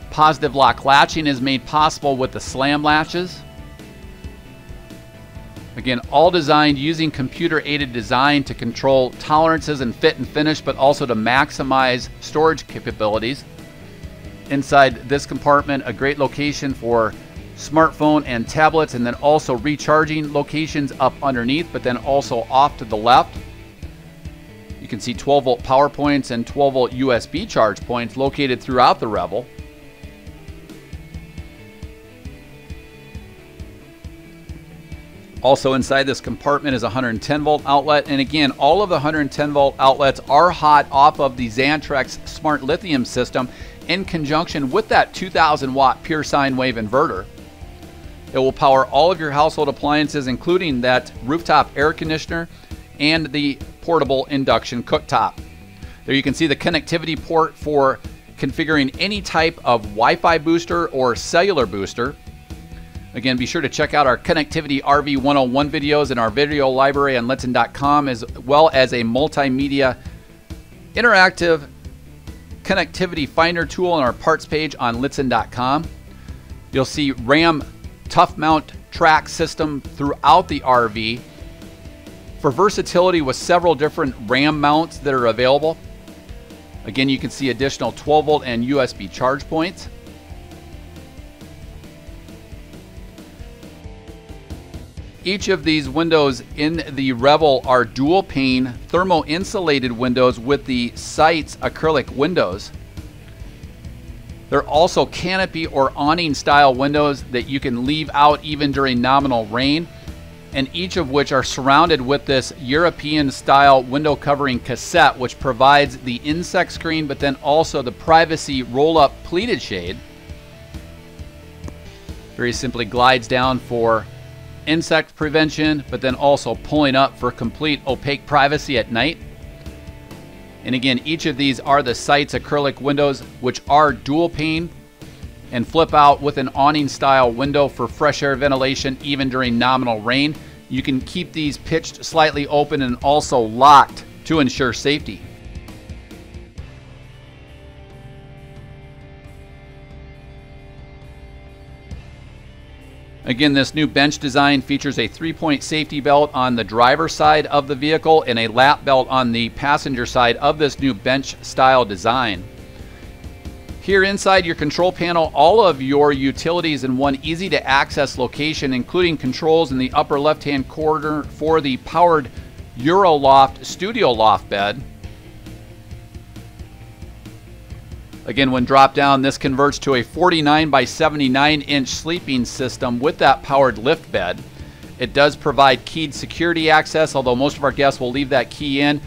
Positive lock latching is made possible with the slam latches. Again, all designed using computer-aided design to control tolerances and fit and finish, but also to maximize storage capabilities. Inside this compartment, a great location for smartphone and tablets, and then also recharging locations up underneath, but then also off to the left. You can see 12-volt power points and 12-volt USB charge points located throughout the Revel. Also inside this compartment is a 110 volt outlet, and again, all of the 110 volt outlets are hot off of the Xantrex Smart Lithium system in conjunction with that 2000 watt pure sine wave inverter. It will power all of your household appliances, including that rooftop air conditioner and the portable induction cooktop. There you can see the connectivity port for configuring any type of Wi-Fi booster or cellular booster. Again, be sure to check out our Connectivity RV 101 videos in our video library on Lichtsinn.com, as well as a multimedia interactive connectivity finder tool on our parts page on Lichtsinn.com. You'll see Ram Tough Mount track system throughout the RV for versatility with several different Ram mounts that are available. Again, you can see additional 12 volt and USB charge points. Each of these windows in the Revel are dual pane thermo-insulated windows with the Sights acrylic windows. They're also canopy or awning style windows that you can leave out even during nominal rain, and each of which are surrounded with this European style window covering cassette, which provides the insect screen but then also the privacy roll-up pleated shade. Very simply glides down for insect prevention, but then also pulling up for complete opaque privacy at night. And again, each of these are the Sights acrylic windows, which are dual pane and flip out with an awning style window for fresh air ventilation even during nominal rain. You can keep these pitched slightly open and also locked to ensure safety. Again, this new bench design features a 3-point safety belt on the driver's side of the vehicle and a lap belt on the passenger side of this new bench style design. Here inside your control panel, all of your utilities in one easy to access location, including controls in the upper left hand corner for the powered Euroloft studio loft bed. Again, when dropped down, this converts to a 49 by 79 inch sleeping system with that powered lift bed. It does provide keyed security access, although most of our guests will leave that key in.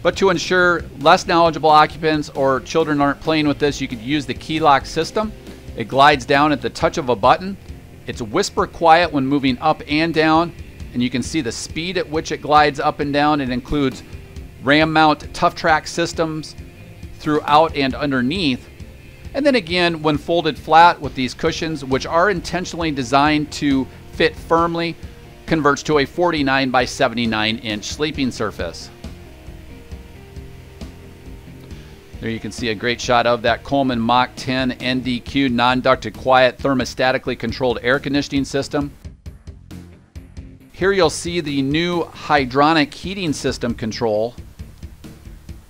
But to ensure less knowledgeable occupants or children aren't playing with this, you could use the key lock system. It glides down at the touch of a button. It's whisper quiet when moving up and down, and you can see the speed at which it glides up and down. It includes Ram mount tough track systems throughout and underneath. And then again, when folded flat with these cushions, which are intentionally designed to fit firmly, converts to a 49 by 79 inch sleeping surface. There you can see a great shot of that Coleman Mach 10 NDQ non-ducted quiet thermostatically controlled air conditioning system. Here you'll see the new Hydronic heating system control.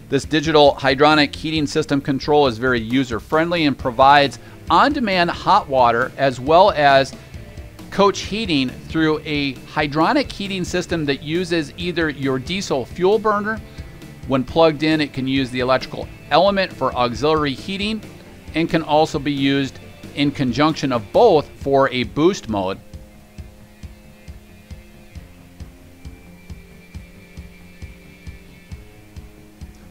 This digital Hydronic heating system control is very user-friendly and provides on-demand hot water as well as coach heating through a Hydronic heating system that uses either your diesel fuel burner. When plugged in, it can use the electrical element for auxiliary heating and can also be used in conjunction of both for a boost mode.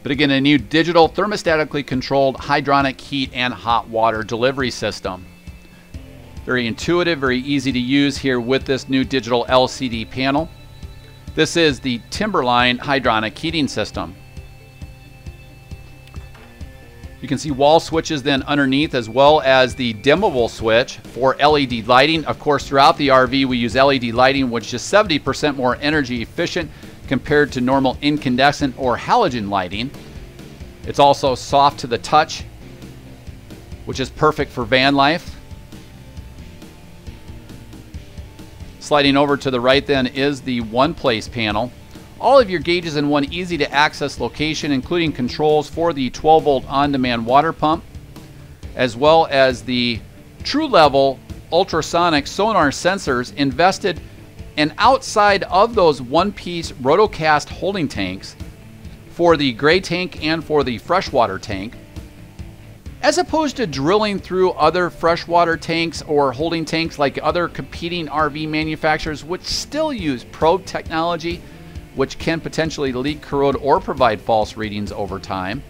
But again, a new digital thermostatically controlled hydronic heat and hot water delivery system. Very intuitive, very easy to use here with this new digital LCD panel. This is the Timberline hydronic heating system. You can see wall switches then underneath, as well as the dimmable switch for LED lighting. Of course, throughout the RV, we use LED lighting, which is 70% more energy efficient compared to normal incandescent or halogen lighting. It's also soft to the touch, which is perfect for van life. Sliding over to the right then is the one-place panel. All of your gauges in one easy to access location, including controls for the 12 volt on-demand water pump, as well as the true level ultrasonic sonar sensors invested and outside of those one-piece rotocast holding tanks for the gray tank and for the freshwater tank, as opposed to drilling through other freshwater tanks or holding tanks like other competing RV manufacturers, which still use probe technology, which can potentially leak, corrode, or provide false readings over time.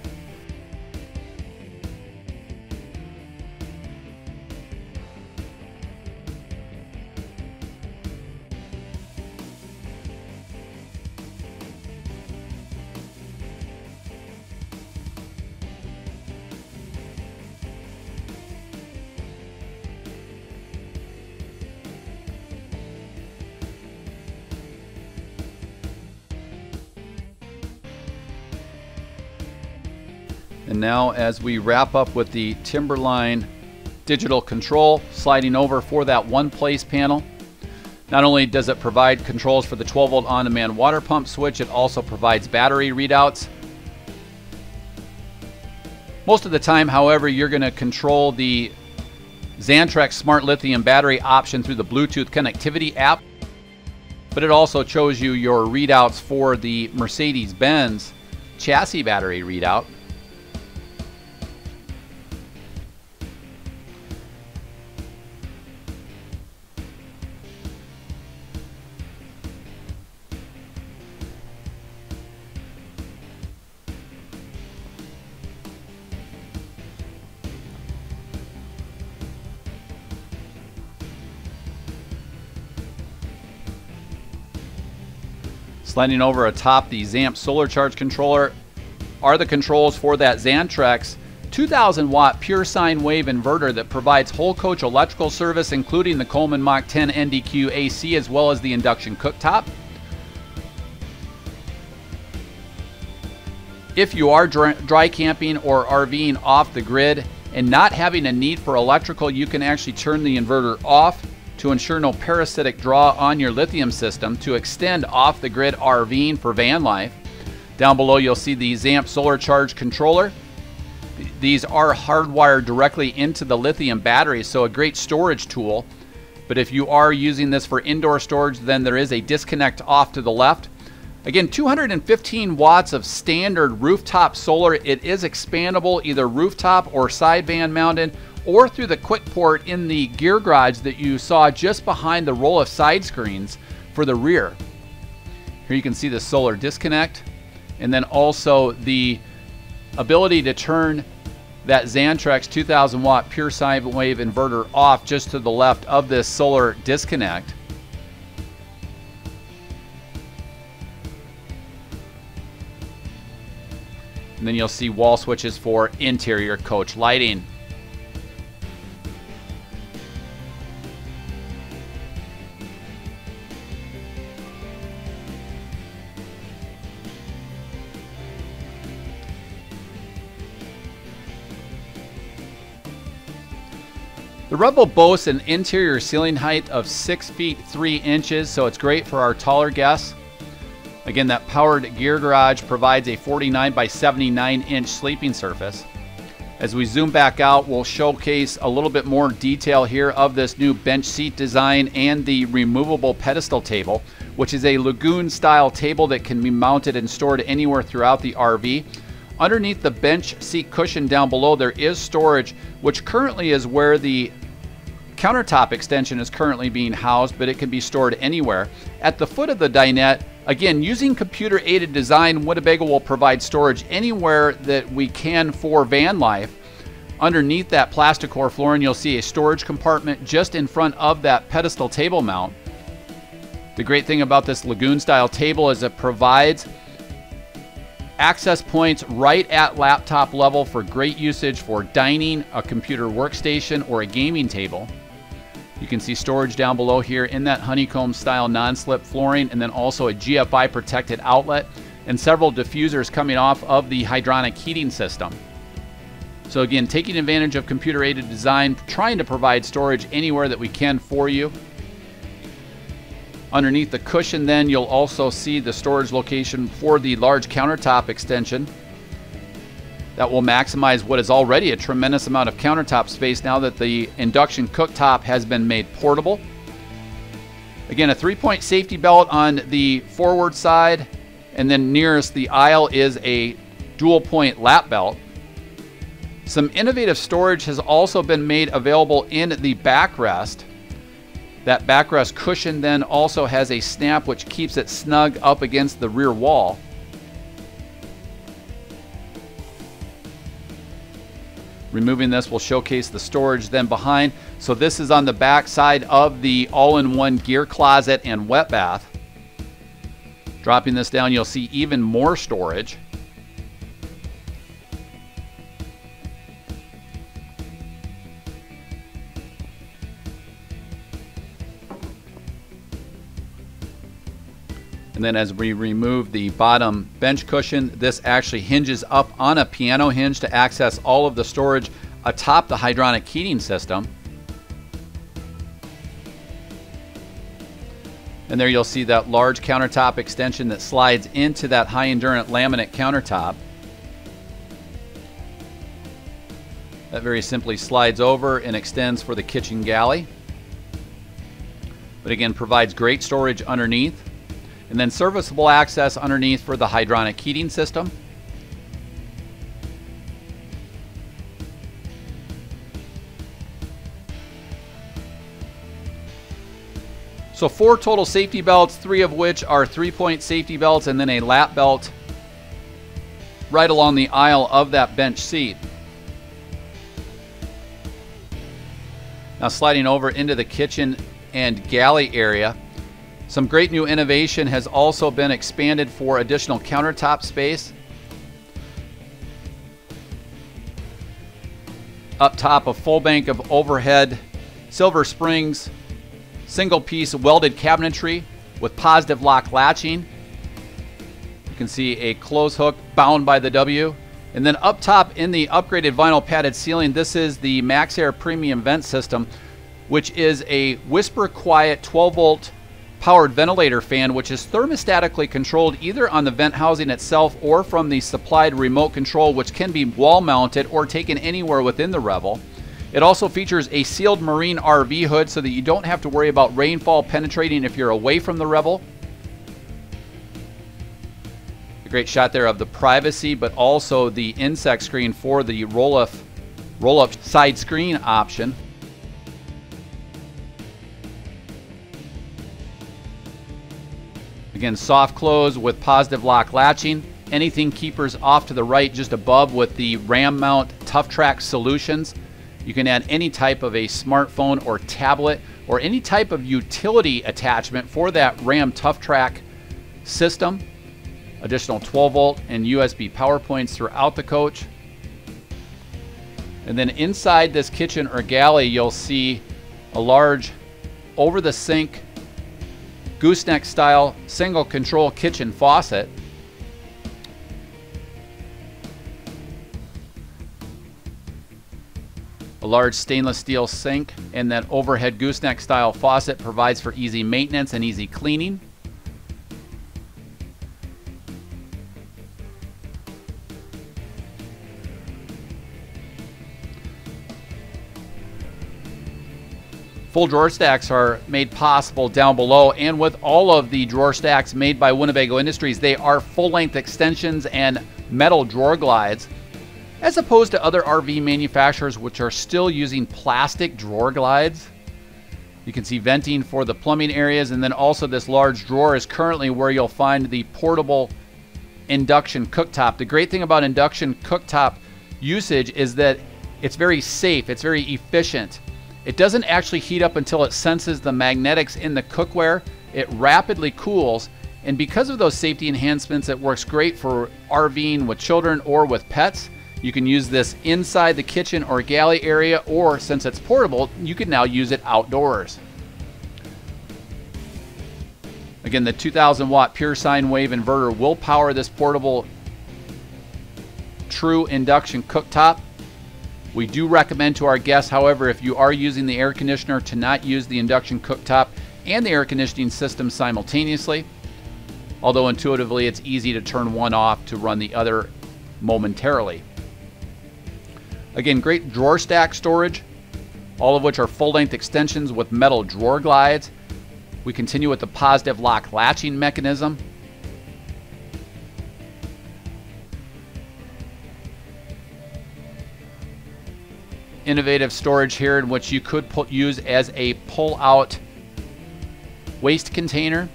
And now as we wrap up with the Timberline digital control, sliding over for that one place panel. Not only does it provide controls for the 12-volt on-demand water pump switch, it also provides battery readouts. Most of the time, however, you're going to control the Xantrex Smart Lithium battery option through the Bluetooth connectivity app, but it also shows you your readouts for the Mercedes Benz chassis battery readout. Sliding over atop the Xamp solar charge controller are the controls for that Xantrex 2000 watt pure sine wave inverter that provides whole coach electrical service, including the Coleman Mach 10 NDQ AC as well as the induction cooktop. If you are dry camping or RVing off the grid and not having a need for electrical, you can actually turn the inverter off to ensure no parasitic draw on your lithium system to extend off the grid RVing for van life. Down below you'll see the Xamp solar charge controller. These are hardwired directly into the lithium battery, so a great storage tool. But if you are using this for indoor storage, then there is a disconnect off to the left. Again, 215 watts of standard rooftop solar. It is expandable, either rooftop or side van mounted, or through the quick port in the gear garage that you saw just behind the row of side screens for the rear. Here you can see the solar disconnect, and then also the ability to turn that Xantrex 2000 watt pure sine wave inverter off just to the left of this solar disconnect. And then you'll see wall switches for interior coach lighting. The Revel boasts an interior ceiling height of 6 feet 3 inches, so it's great for our taller guests. Again, that powered gear garage provides a 49 by 79 inch sleeping surface. As we zoom back out, we'll showcase a little bit more detail here of this new bench seat design and the removable pedestal table, which is a lagoon style table that can be mounted and stored anywhere throughout the RV. Underneath the bench seat cushion down below, there is storage, which currently is where the Countertop Extension is currently being housed, but it can be stored anywhere. At the foot of the dinette, again, using computer-aided design, Winnebago will provide storage anywhere that we can for van life. Underneath that plastic-core flooring, you'll see a storage compartment just in front of that pedestal table mount. The great thing about this lagoon-style table is it provides access points right at laptop level for great usage for dining, a computer workstation, or a gaming table. You can see storage down below here in that honeycomb style non-slip flooring, and then also a GFI protected outlet and several diffusers coming off of the hydronic heating system. So again, taking advantage of computer aided design, trying to provide storage anywhere that we can for you. Underneath the cushion then, you'll also see the storage location for the large countertop extension. That will maximize what is already a tremendous amount of countertop space now that the induction cooktop has been made portable. Again, a 3-point safety belt on the forward side, and then nearest the aisle is a dual point lap belt. Some innovative storage has also been made available in the backrest. That backrest cushion then also has a snap which keeps it snug up against the rear wall. Removing this will showcase the storage then behind. So this is on the back side of the all-in-one gear closet and wet bath. Dropping this down, you'll see even more storage. And then as we remove the bottom bench cushion, this actually hinges up on a piano hinge to access all of the storage atop the hydronic heating system. And there you'll see that large countertop extension that slides into that high endurance laminate countertop. That very simply slides over and extends for the kitchen galley. But again, provides great storage underneath. And then serviceable access underneath for the hydronic heating system. So 4 total safety belts, 3 of which are 3-point safety belts, and then a lap belt right along the aisle of that bench seat. Now sliding over into the kitchen and galley area. Some great new innovation has also been expanded for additional countertop space. Up top, a full bank of overhead silver springs, single piece welded cabinetry with positive lock latching. You can see a close hook bound by the W. And then up top in the upgraded vinyl padded ceiling, this is the MaxxAir Premium Vent System, which is a whisper quiet 12-volt powered ventilator fan, which is thermostatically controlled either on the vent housing itself or from the supplied remote control, which can be wall mounted or taken anywhere within the Revel. It also features a sealed marine RV hood so that you don't have to worry about rainfall penetrating if you're away from the Revel. A great shot there of the privacy, but also the insect screen for the roll-up side screen option. Again, soft close with positive lock latching. Anything keepers off to the right just above with the RAM mount Tough Track solutions. You can add any type of a smartphone or tablet or any type of utility attachment for that RAM Tough Track system. Additional 12-volt and USB power points throughout the coach. And then inside this kitchen or galley, you'll see a large over-the-sink gooseneck style single control kitchen faucet. A large stainless steel sink, and that overhead gooseneck style faucet provides for easy maintenance and easy cleaning. Full drawer stacks are made possible down below, and with all of the drawer stacks made by Winnebago Industries, they are full-length extensions and metal drawer glides, as opposed to other RV manufacturers which are still using plastic drawer glides. You can see venting for the plumbing areas, and then also this large drawer is currently where you'll find the portable induction cooktop. The great thing about induction cooktop usage is that it's very safe, it's very efficient. It doesn't actually heat up until it senses the magnetics in the cookware. It rapidly cools, and because of those safety enhancements, it works great for RVing with children or with pets. You can use this inside the kitchen or galley area, or since it's portable, you can now use it outdoors. Again, the 2,000 watt pure sine wave inverter will power this portable true induction cooktop. We do recommend to our guests, however, if you are using the air conditioner, to not use the induction cooktop and the air conditioning system simultaneously. Although intuitively it's easy to turn one off to run the other momentarily. Again, great drawer stack storage, all of which are full-length extensions with metal drawer glides. We continue with the positive lock latching mechanism. innovative storage here in which you could use as a pull-out waste container.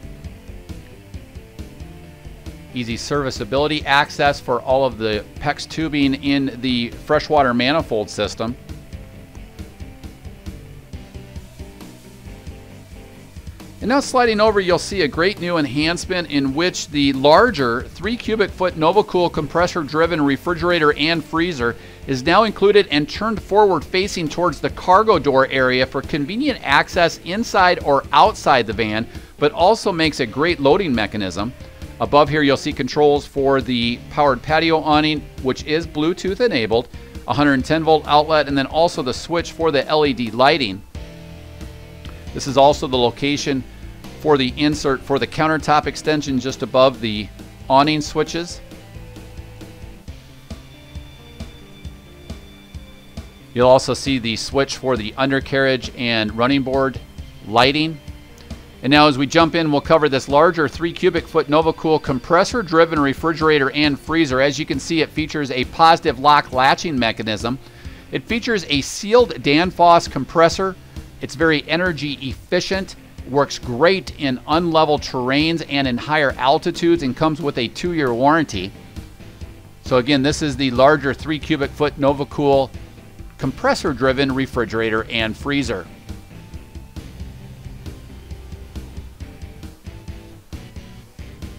Easy serviceability access for all of the PEX tubing in the freshwater manifold system. And now sliding over, you'll see a great new enhancement in which the larger 3 cubic foot NovaCool compressor driven refrigerator and freezer is now included and turned forward facing towards the cargo door area for convenient access inside or outside the van, but also makes a great loading mechanism. Above here you'll see controls for the powered patio awning, which is Bluetooth enabled, 110 volt outlet, and then also the switch for the LED lighting. This is also the location for the insert for the countertop extension just above the awning switches. You'll also see the switch for the undercarriage and running board lighting. And now as we jump in, we'll cover this larger 3 cubic foot NovaCool compressor driven refrigerator and freezer. As you can see, it features a positive lock latching mechanism. It features a sealed Danfoss compressor. It's very energy efficient, works great in unlevel terrains and in higher altitudes, and comes with a 2-year warranty. So again, this is the larger 3 cubic foot NovaCool compressor driven refrigerator and freezer.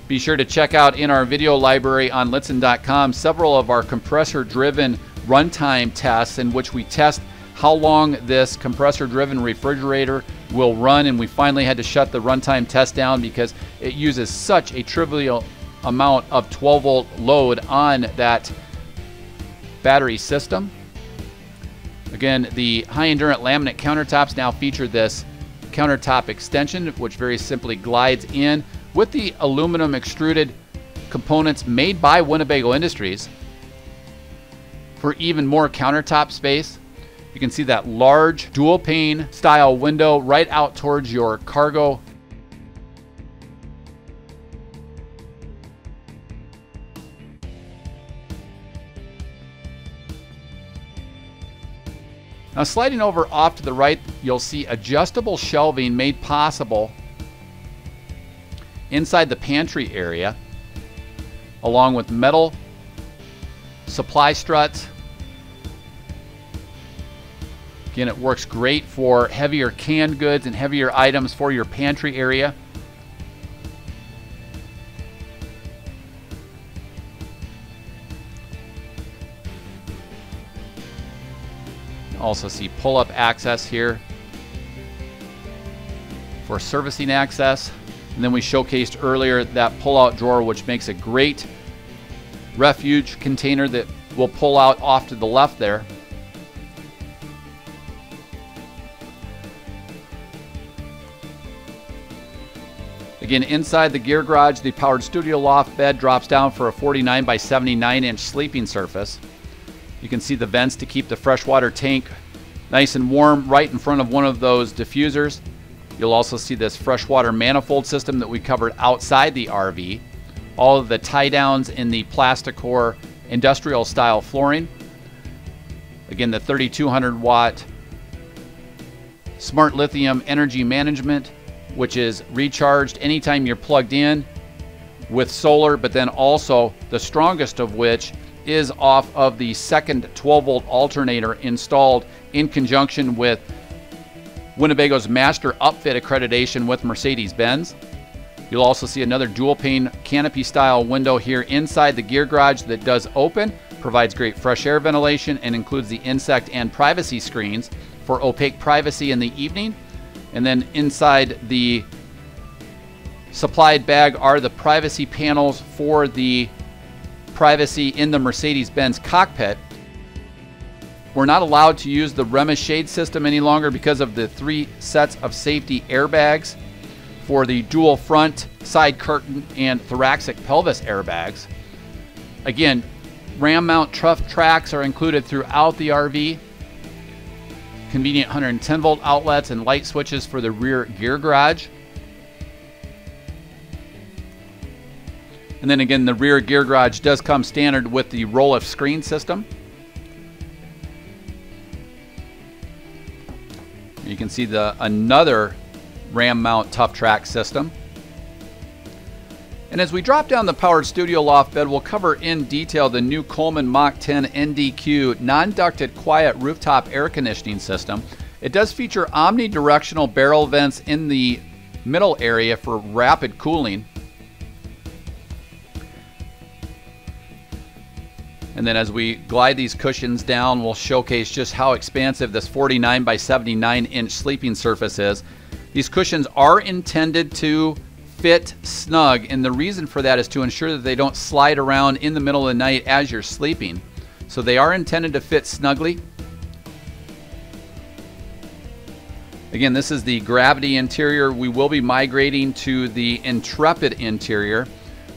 Be sure to check out in our video library on Lichtsinn.com several of our compressor driven runtime tests in which we test how long this compressor-driven refrigerator will run, and we finally had to shut the runtime test down because it uses such a trivial amount of 12-volt load on that battery system. Again, the high-endurance laminate countertops now feature this countertop extension, which very simply glides in with the aluminum extruded components made by Winnebago Industries for even more countertop space. You can see that large dual pane style window right out towards your cargo. Now sliding over off to the right, you'll see adjustable shelving made possible inside the pantry area, along with metal supply struts. Again, it works great for heavier canned goods and heavier items for your pantry area. Also see pull-up access here for servicing access. And then we showcased earlier that pull-out drawer, which makes a great refuge container that will pull out off to the left there. Again, inside the gear garage, the powered studio loft bed drops down for a 49 by 79 inch sleeping surface. You can see the vents to keep the freshwater tank nice and warm right in front of one of those diffusers. You'll also see this freshwater manifold system that we covered outside the RV. All of the tie downs in the Plasticor industrial style flooring. Again, the 3200 watt Smart Lithium energy management, which is recharged anytime you're plugged in with solar, but then also the strongest of which is off of the second 12-volt alternator installed in conjunction with Winnebago's Master Upfit accreditation with Mercedes Benz. You'll also see another dual pane canopy style window here inside the gear garage that does open, provides great fresh air ventilation, and includes the insect and privacy screens for opaque privacy in the evening. And then inside the supplied bag are the privacy panels for the privacy in the Mercedes-Benz cockpit. We're not allowed to use the REMA shade system any longer because of the 3 sets of safety airbags for the dual front, side curtain, and thoracic pelvis airbags. Again, ram mount truck tracks are included throughout the RV. Convenient 110 volt outlets and light switches for the rear gear garage. And then again, the rear gear garage does come standard with the roll-off screen system. You can see another ram mount tough track system. And as we drop down the powered studio loft bed, we'll cover in detail the new Coleman Mach 10 NDQ non-ducted quiet rooftop air conditioning system. It does feature omnidirectional barrel vents in the middle area for rapid cooling. And then as we glide these cushions down, we'll showcase just how expansive this 49 by 79 inch sleeping surface is. These cushions are intended to fit snug, and the reason for that is to ensure that they don't slide around in the middle of the night as you're sleeping. So they are intended to fit snugly. Again, this is the Gravity interior. We will be migrating to the Intrepid interior,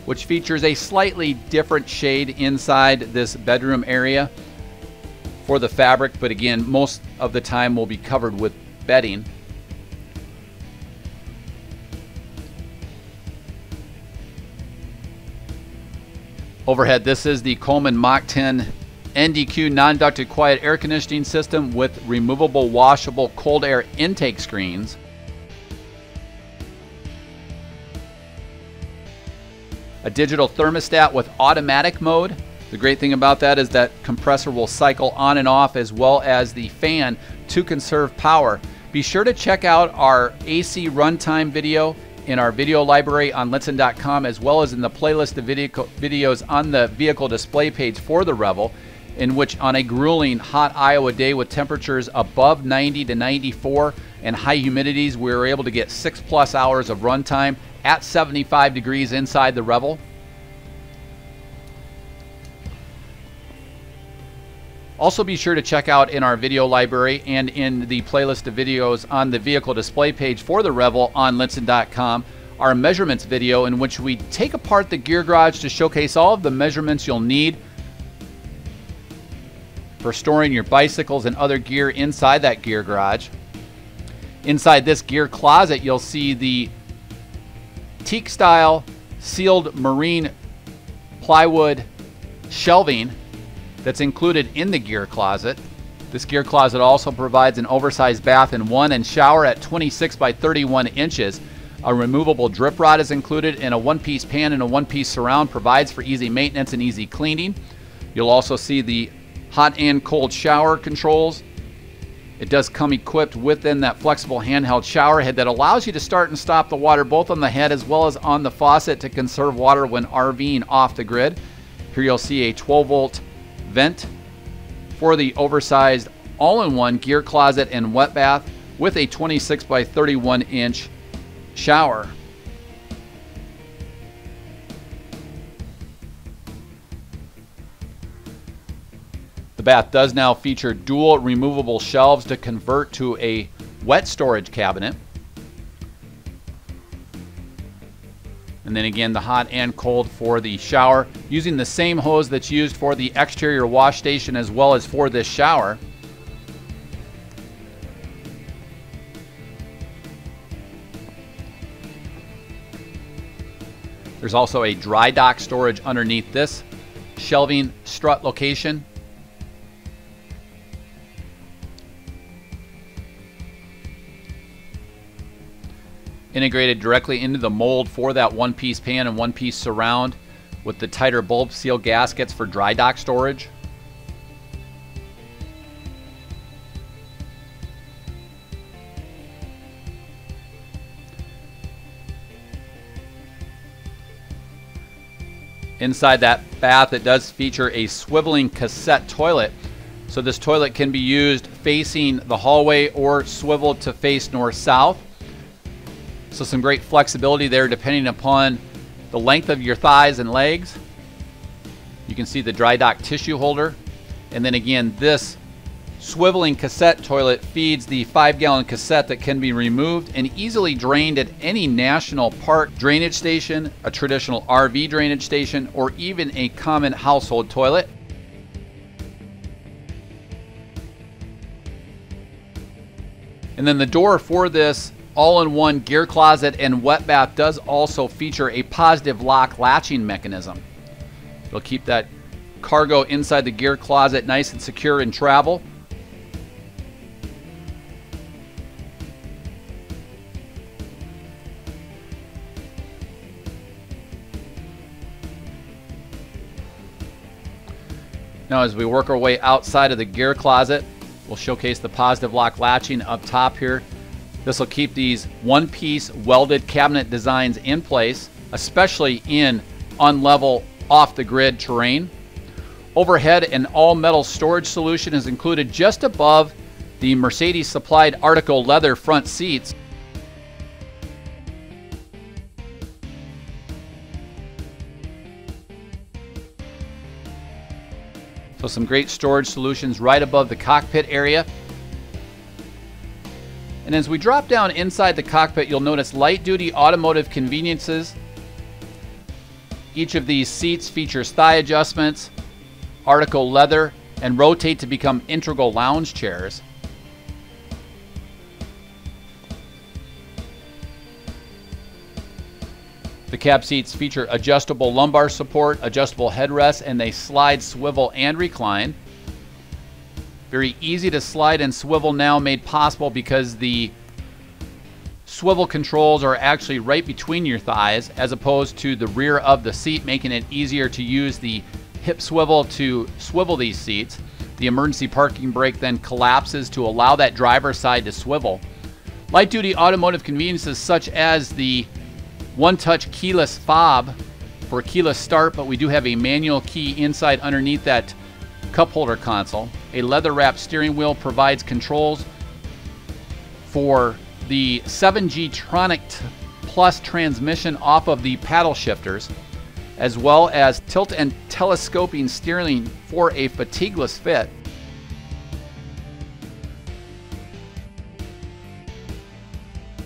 which features a slightly different shade inside this bedroom area for the fabric, but again, most of the time will be covered with bedding. Overhead, this is the Coleman Mach 10 NDQ non-ducted quiet air conditioning system with removable washable cold air intake screens. A digital thermostat with automatic mode. The great thing about that is that compressor will cycle on and off, as well as the fan, to conserve power. Be sure to check out our AC runtime video in our video library on Lichtsinn.com, as well as in the playlist of videos on the vehicle display page for the Revel, in which on a grueling hot Iowa day with temperatures above 90 to 94 and high humidities, we were able to get 6+ hours of runtime at 75 degrees inside the Revel. Also be sure to check out in our video library and in the playlist of videos on the vehicle display page for the Revel on Lichtsinn.com our measurements video, in which we take apart the gear garage to showcase all of the measurements you'll need for storing your bicycles and other gear inside that gear garage. Inside this gear closet, you'll see the teak style sealed marine plywood shelving that's included in the gear closet. This gear closet also provides an oversized bath and shower at 26 by 31 inches. A removable drip rod is included, and a one-piece pan and a one-piece surround provides for easy maintenance and easy cleaning. You'll also see the hot and cold shower controls. It does come equipped within that flexible handheld shower head that allows you to start and stop the water both on the head as well as on the faucet to conserve water when RVing off the grid. Here you'll see a 12-volt vent for the oversized all-in-one gear closet and wet bath with a 26 by 31 inch shower. The bath does now feature dual removable shelves to convert to a wet storage cabinet. And then again, the hot and cold for the shower, using the same hose that's used for the exterior wash station as well as for this shower. There's also a dry dock storage underneath this shelving strut location. Integrated directly into the mold for that one-piece pan and one-piece surround with the tighter bulb seal gaskets for dry dock storage. Inside that bath, it does feature a swiveling cassette toilet. So this toilet can be used facing the hallway or swiveled to face north-south. So some great flexibility there depending upon the length of your thighs and legs. You can see the dry dock tissue holder. And then again, this swiveling cassette toilet feeds the 5-gallon cassette that can be removed and easily drained at any national park drainage station, a traditional RV drainage station, or even a common household toilet. And then the door for this all-in-one gear closet and wet bath does also feature a positive lock latching mechanism. It'll keep that cargo inside the gear closet nice and secure in travel. Now as we work our way outside of the gear closet, we'll showcase the positive lock latching up top here. This will keep these one-piece welded cabinet designs in place, especially in unlevel, off-the-grid terrain. Overhead, an all-metal storage solution is included just above the Mercedes supplied article leather front seats. So some great storage solutions right above the cockpit area. And as we drop down inside the cockpit, you'll notice light-duty automotive conveniences. Each of these seats features thigh adjustments, article leather, and rotate to become integral lounge chairs. The cab seats feature adjustable lumbar support, adjustable headrests, and they slide, swivel, and recline. Very easy to slide and swivel now, made possible because the swivel controls are actually right between your thighs as opposed to the rear of the seat, making it easier to use the hip swivel to swivel these seats. The emergency parking brake then collapses to allow that driver's side to swivel. Light-duty automotive conveniences such as the one-touch keyless fob for keyless start, but we do have a manual key inside underneath that cup holder console. A leather-wrapped steering wheel provides controls for the 7G Tronic Plus transmission off of the paddle shifters, as well as tilt and telescoping steering for a fatigueless fit.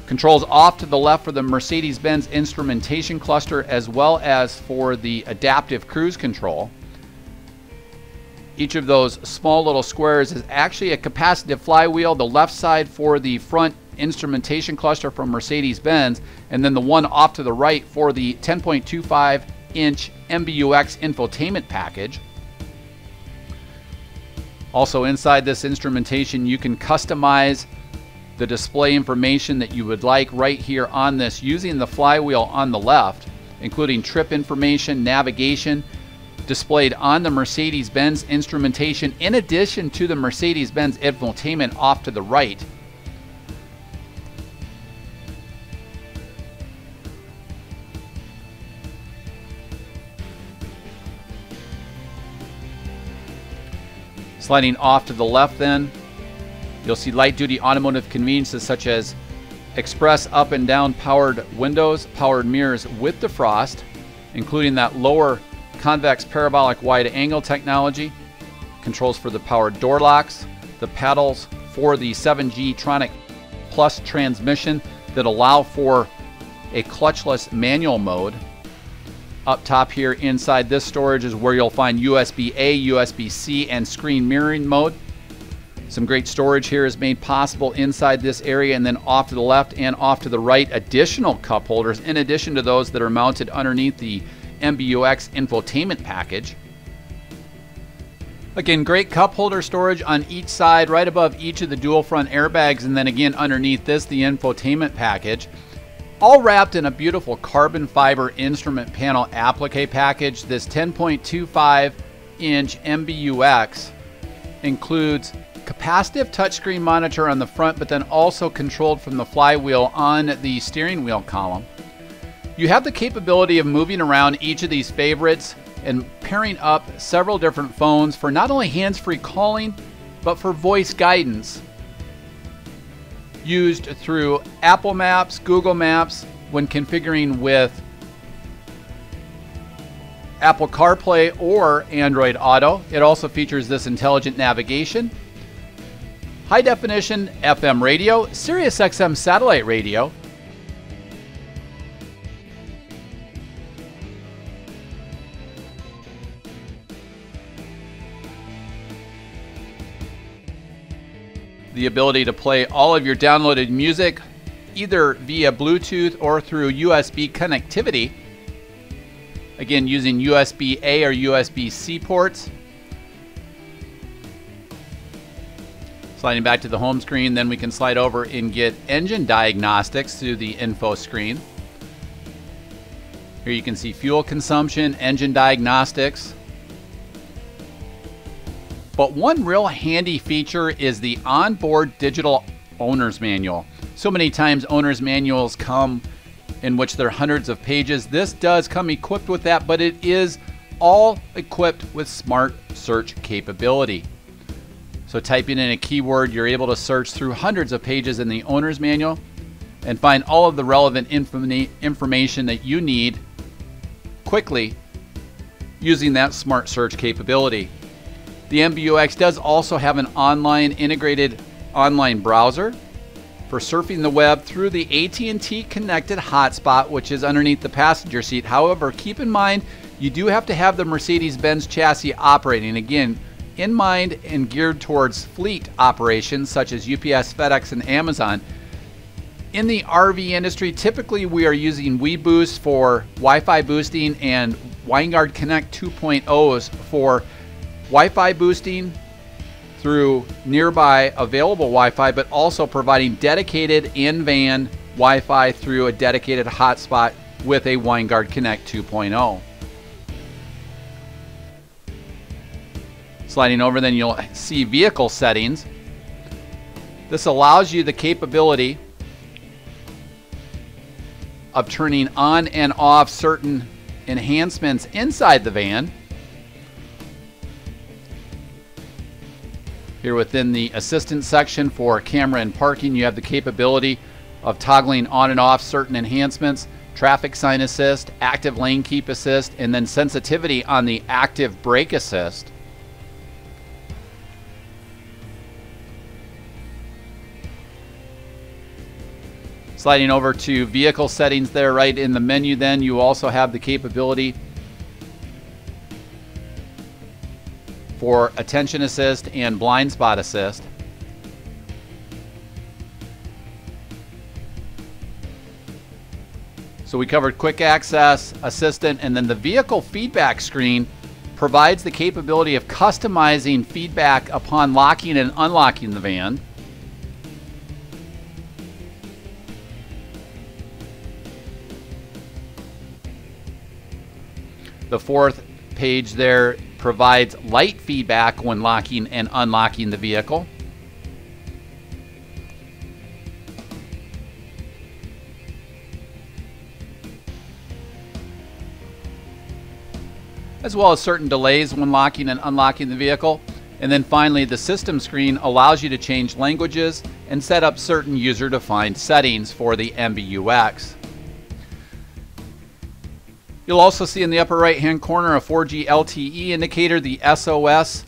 Controls off to the left for the Mercedes Benz Instrumentation Cluster, as well as for the adaptive cruise control. Each of those small little squares is actually a capacitive flywheel, the left side for the front instrumentation cluster from Mercedes Benz, and then the one off to the right for the 10.25-inch MBUX infotainment package. Also inside this instrumentation, you can customize the display information that you would like right here on this using the flywheel on the left, including trip information, navigation, displayed on the Mercedes-Benz instrumentation, in addition to the Mercedes-Benz infotainment off to the right. Sliding off to the left then, you'll see light-duty automotive conveniences such as express up and down powered windows, powered mirrors with defrost, including that lower convex parabolic wide angle technology, controls for the powered door locks, the paddles for the 7G Tronic Plus transmission that allow for a clutchless manual mode. Up top here inside this storage is where you'll find USB-A, USB-C, and screen mirroring mode. Some great storage here is made possible inside this area, and then off to the left and off to the right, additional cup holders in addition to those that are mounted underneath the MBUX infotainment package. Again, great cup holder storage on each side, right above each of the dual front airbags, and then again underneath this, the infotainment package. All wrapped in a beautiful carbon fiber instrument panel applique package. This 10.25-inch MBUX includes capacitive touchscreen monitor on the front, but then also controlled from the flywheel on the steering wheel column. You have the capability of moving around each of these favorites and pairing up several different phones for not only hands-free calling, but for voice guidance used through Apple Maps, Google Maps, when configuring with Apple CarPlay or Android Auto. It also features this intelligent navigation, high definition FM radio, Sirius XM satellite radio, the ability to play all of your downloaded music either via Bluetooth or through USB connectivity. Again, using USB-A or USB-C ports. Sliding back to the home screen, then we can slide over and get engine diagnostics through the info screen. Here you can see fuel consumption, engine diagnostics. But one real handy feature is the onboard digital owner's manual. So many times owner's manuals come in which there are hundreds of pages. This does come equipped with that, but it is all equipped with smart search capability. So typing in a keyword, you're able to search through hundreds of pages in the owner's manual and find all of the relevant information that you need quickly using that smart search capability. The MBUX does also have an integrated online browser for surfing the web through the AT&T connected hotspot, which is underneath the passenger seat. However, keep in mind, you do have to have the Mercedes Benz chassis operating. Again, in mind and geared towards fleet operations such as UPS, FedEx, and Amazon. In the RV industry, typically we are using WeBoost for Wi-Fi boosting and Winegard Connect 2.0s for Wi-Fi boosting through nearby available Wi-Fi, but also providing dedicated in-van Wi-Fi through a dedicated hotspot with a Winegard Connect 2.0. Sliding over, then you'll see vehicle settings. This allows you the capability of turning on and off certain enhancements inside the van. Here within the assistance section for camera and parking, you have the capability of toggling on and off certain enhancements, traffic sign assist, active lane keep assist, and then sensitivity on the active brake assist. Sliding over to vehicle settings there right in the menu, then you also have the capability for attention assist and blind spot assist. So we covered quick access, assistant, and then the vehicle feedback screen provides the capability of customizing feedback upon locking and unlocking the van. The fourth page there provides light feedback when locking and unlocking the vehicle. As well as certain delays when locking and unlocking the vehicle. And then finally, the system screen allows you to change languages and set up certain user-defined settings for the MBUX. You'll also see in the upper right-hand corner a 4G LTE indicator, the SOS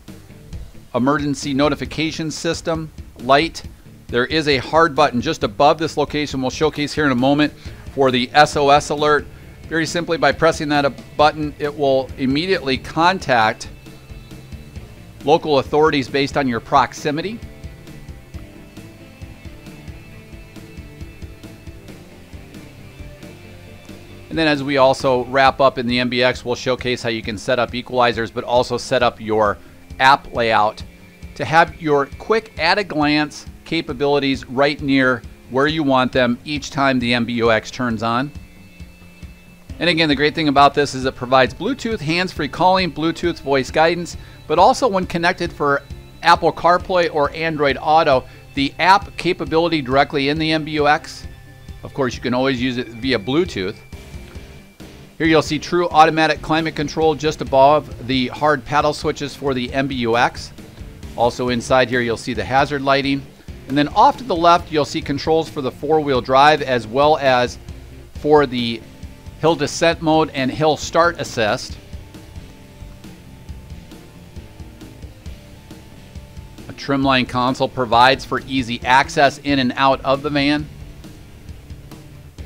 emergency notification system light. There is a hard button just above this location we'll showcase here in a moment for the SOS alert. Very simply, by pressing that button, it will immediately contact local authorities based on your proximity. And then as we also wrap up in the MBX, we'll showcase how you can set up equalizers, but also set up your app layout to have your quick at-a-glance capabilities right near where you want them each time the MBUX turns on. And again, the great thing about this is it provides Bluetooth hands-free calling, Bluetooth voice guidance, but also when connected for Apple CarPlay or Android Auto, the app capability directly in the MBUX. Of course, you can always use it via Bluetooth. Here you'll see true automatic climate control just above the hard paddle switches for the MBUX. Also inside here you'll see the hazard lighting. And then off to the left you'll see controls for the four-wheel drive as well as for the hill descent mode and hill start assist. A trimline console provides for easy access in and out of the van.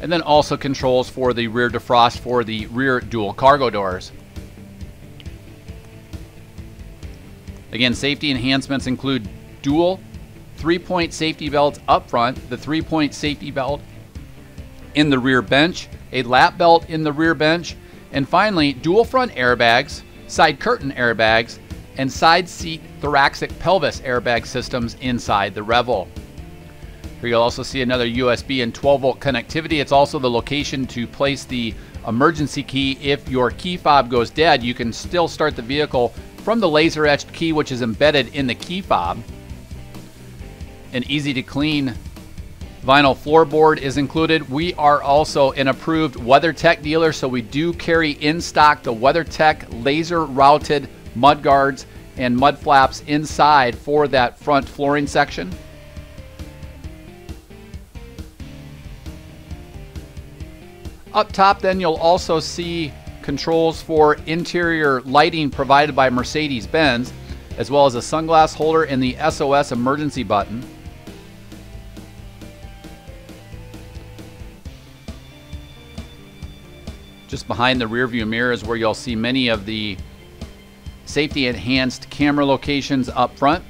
And then also controls for the rear defrost for the rear dual cargo doors. Again, safety enhancements include dual 3-point safety belts up front, the 3-point safety belt in the rear bench, a lap belt in the rear bench, and finally dual front airbags, side curtain airbags, and side seat thoracic pelvis airbag systems inside the Revel. Here you'll also see another USB and 12-volt connectivity. It's also the location to place the emergency key. If your key fob goes dead, you can still start the vehicle from the laser etched key, which is embedded in the key fob. An easy to clean vinyl floorboard is included. We are also an approved WeatherTech dealer, so we do carry in stock the WeatherTech laser routed mud guards and mud flaps inside for that front flooring section. Up top then you'll also see controls for interior lighting provided by Mercedes Benz, as well as a sunglass holder and the SOS emergency button. Just behind the rear view mirror is where you'll see many of the safety enhanced camera locations up front.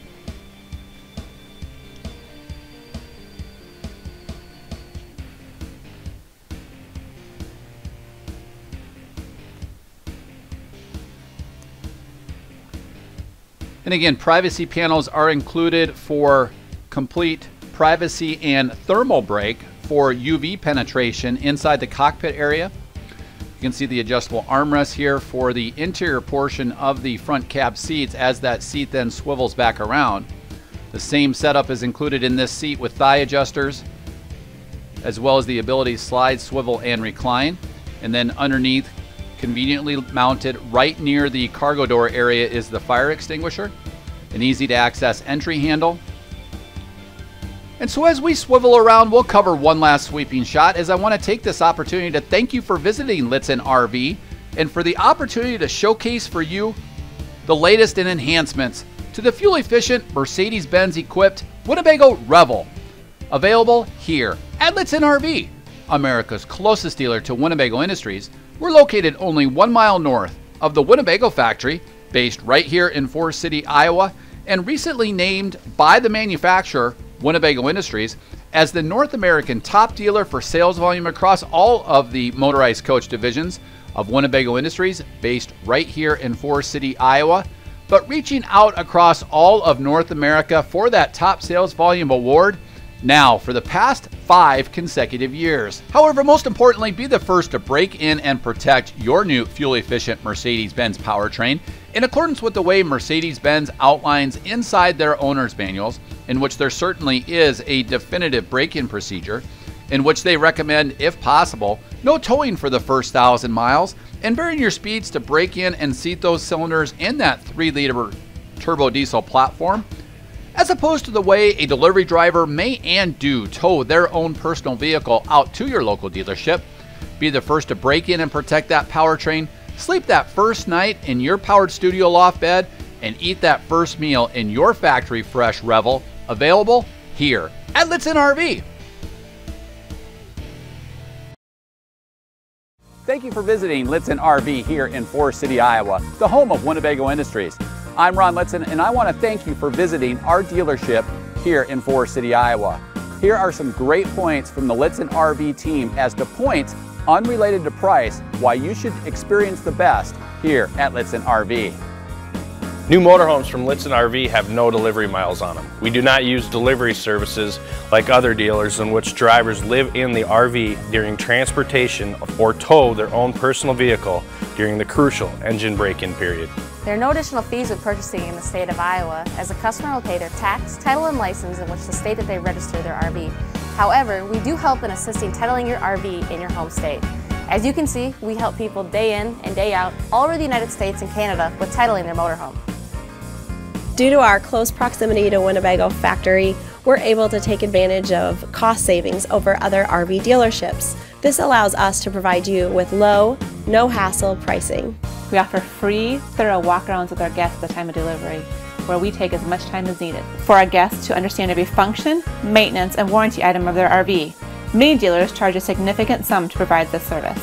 And again, privacy panels are included for complete privacy and thermal break for UV penetration inside the cockpit area. You can see the adjustable armrest here for the interior portion of the front cab seats as that seat then swivels back around. The same setup is included in this seat with thigh adjusters, as well as the ability to slide, swivel, and recline. And then underneath, conveniently mounted right near the cargo door area, is the fire extinguisher, an easy to access entry handle. And so as we swivel around, we'll cover one last sweeping shot, as I want to take this opportunity to thank you for visiting Lichtsinn RV and for the opportunity to showcase for you the latest in enhancements to the fuel-efficient Mercedes-Benz equipped Winnebago Revel, available here at Lichtsinn RV, America's closest dealer to Winnebago Industries. We're located only 1 mile north of the Winnebago factory, based right here in Forest City, Iowa, and recently named by the manufacturer, Winnebago Industries, as the North American top dealer for sales volume across all of the motorized coach divisions of Winnebago Industries, based right here in Forest City, Iowa, but reaching out across all of North America for that top sales volume award now for the past 5 consecutive years. However, most importantly, be the first to break in and protect your new fuel-efficient Mercedes-Benz powertrain in accordance with the way Mercedes-Benz outlines inside their owner's manuals, in which there certainly is a definitive break-in procedure, in which they recommend, if possible, no towing for the first 1,000 miles, and varying your speeds to break in and seat those cylinders in that 3-liter turbo diesel platform, as opposed to the way a delivery driver may and do tow their own personal vehicle out to your local dealership. Be the first to break in and protect that powertrain, sleep that first night in your powered studio loft bed, and eat that first meal in your factory fresh Revel, available here at Lichtsinn RV. Thank you for visiting Lichtsinn RV here in Forest City, Iowa, the home of Winnebago Industries. I'm Ron Lichtsinn, and I want to thank you for visiting our dealership here in Forest City, Iowa. Here are some great points from the Lichtsinn RV team as to points unrelated to price why you should experience the best here at Lichtsinn RV. New motorhomes from Lichtsinn RV have no delivery miles on them. We do not use delivery services like other dealers in which drivers live in the RV during transportation or tow their own personal vehicle during the crucial engine break-in period. There are no additional fees with purchasing in the state of Iowa, as a customer will pay their tax, title, and license in which the state that they register their RV. However, we do help in assisting titling your RV in your home state. As you can see, we help people day in and day out all over the United States and Canada with titling their motorhome. Due to our close proximity to Winnebago factory, we're able to take advantage of cost savings over other RV dealerships. This allows us to provide you with low, no-hassle pricing. We offer free, thorough walkarounds with our guests at the time of delivery, where we take as much time as needed for our guests to understand every function, maintenance, and warranty item of their RV. Many dealers charge a significant sum to provide this service.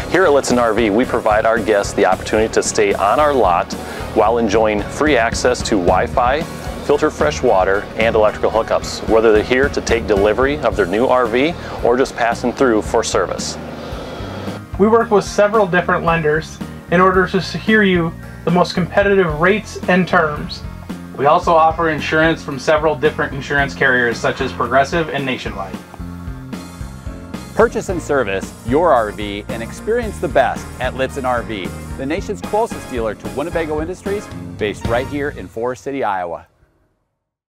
Here at Lichtsinn RV, we provide our guests the opportunity to stay on our lot while enjoying free access to Wi-Fi, filtered fresh water, and electrical hookups, whether they're here to take delivery of their new RV or just passing through for service. We work with several different lenders in order to secure you the most competitive rates and terms. We also offer insurance from several different insurance carriers such as Progressive and Nationwide. Purchase and service your RV and experience the best at Lichtsinn RV, the nation's closest dealer to Winnebago Industries, based right here in Forest City, Iowa.